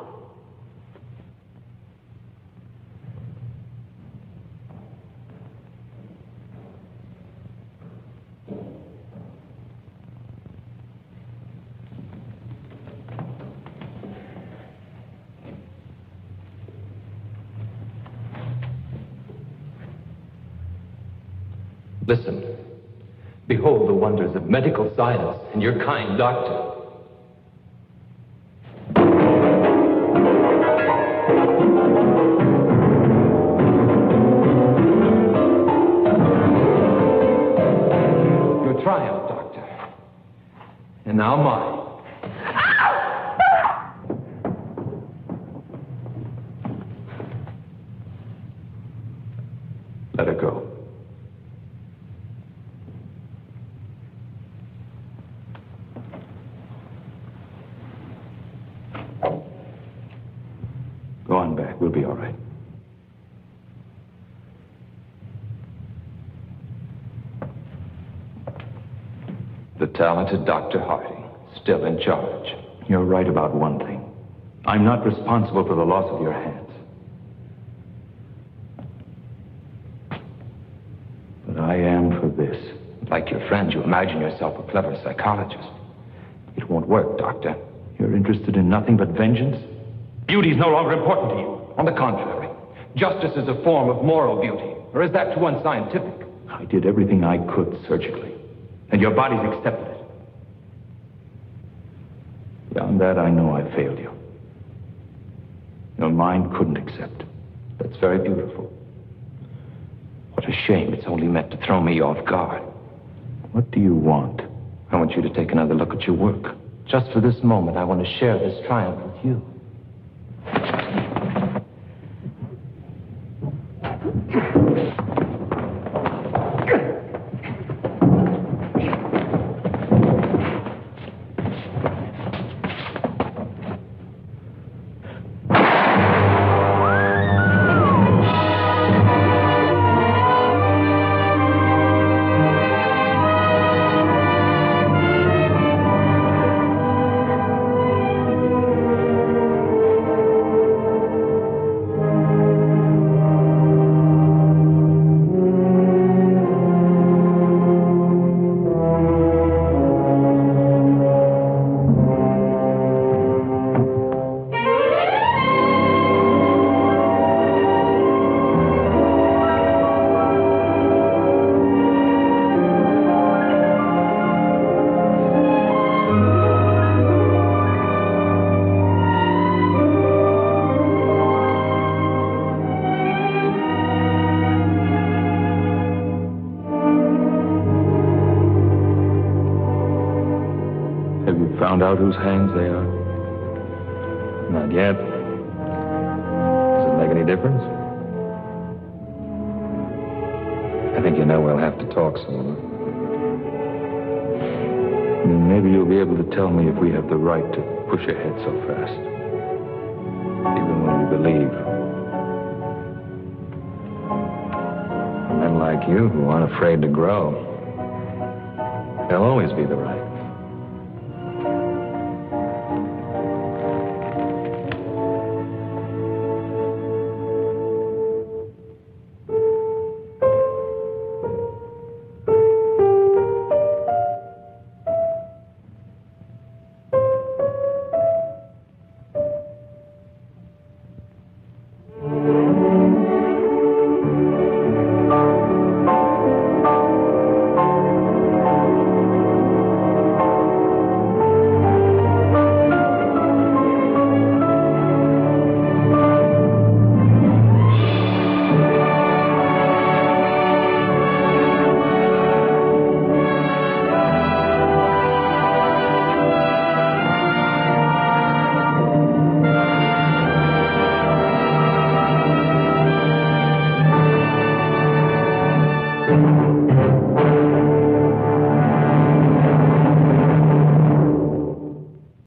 Listen. Behold the wonders of medical science and your kind doctor. Your triumph, Doctor. And now mine. Let her go. Go on back. We'll be all right. The talented Dr. Harding, still in charge. You're right about one thing. I'm not responsible for the loss of your hands. But I am for this. Like your friend, you imagine yourself a clever psychologist. It won't work, Doctor. You're interested in nothing but vengeance? Beauty is no longer important to you. On the contrary, justice is a form of moral beauty. Or is that too unscientific? I did everything I could surgically, and your body's accepted it. Beyond that, I know I failed you. Your mind couldn't accept. That's very beautiful. What a shame it's only meant to throw me off guard. What do you want? I want you to take another look at your work. Just for this moment, I want to share this triumph with you. Found out whose hands they are? Not yet. Does it make any difference? I think you know we'll have to talk soon. Maybe you'll be able to tell me if we have the right to push ahead so fast. Even when we believe. Men like you who aren't afraid to grow, they'll always be the right.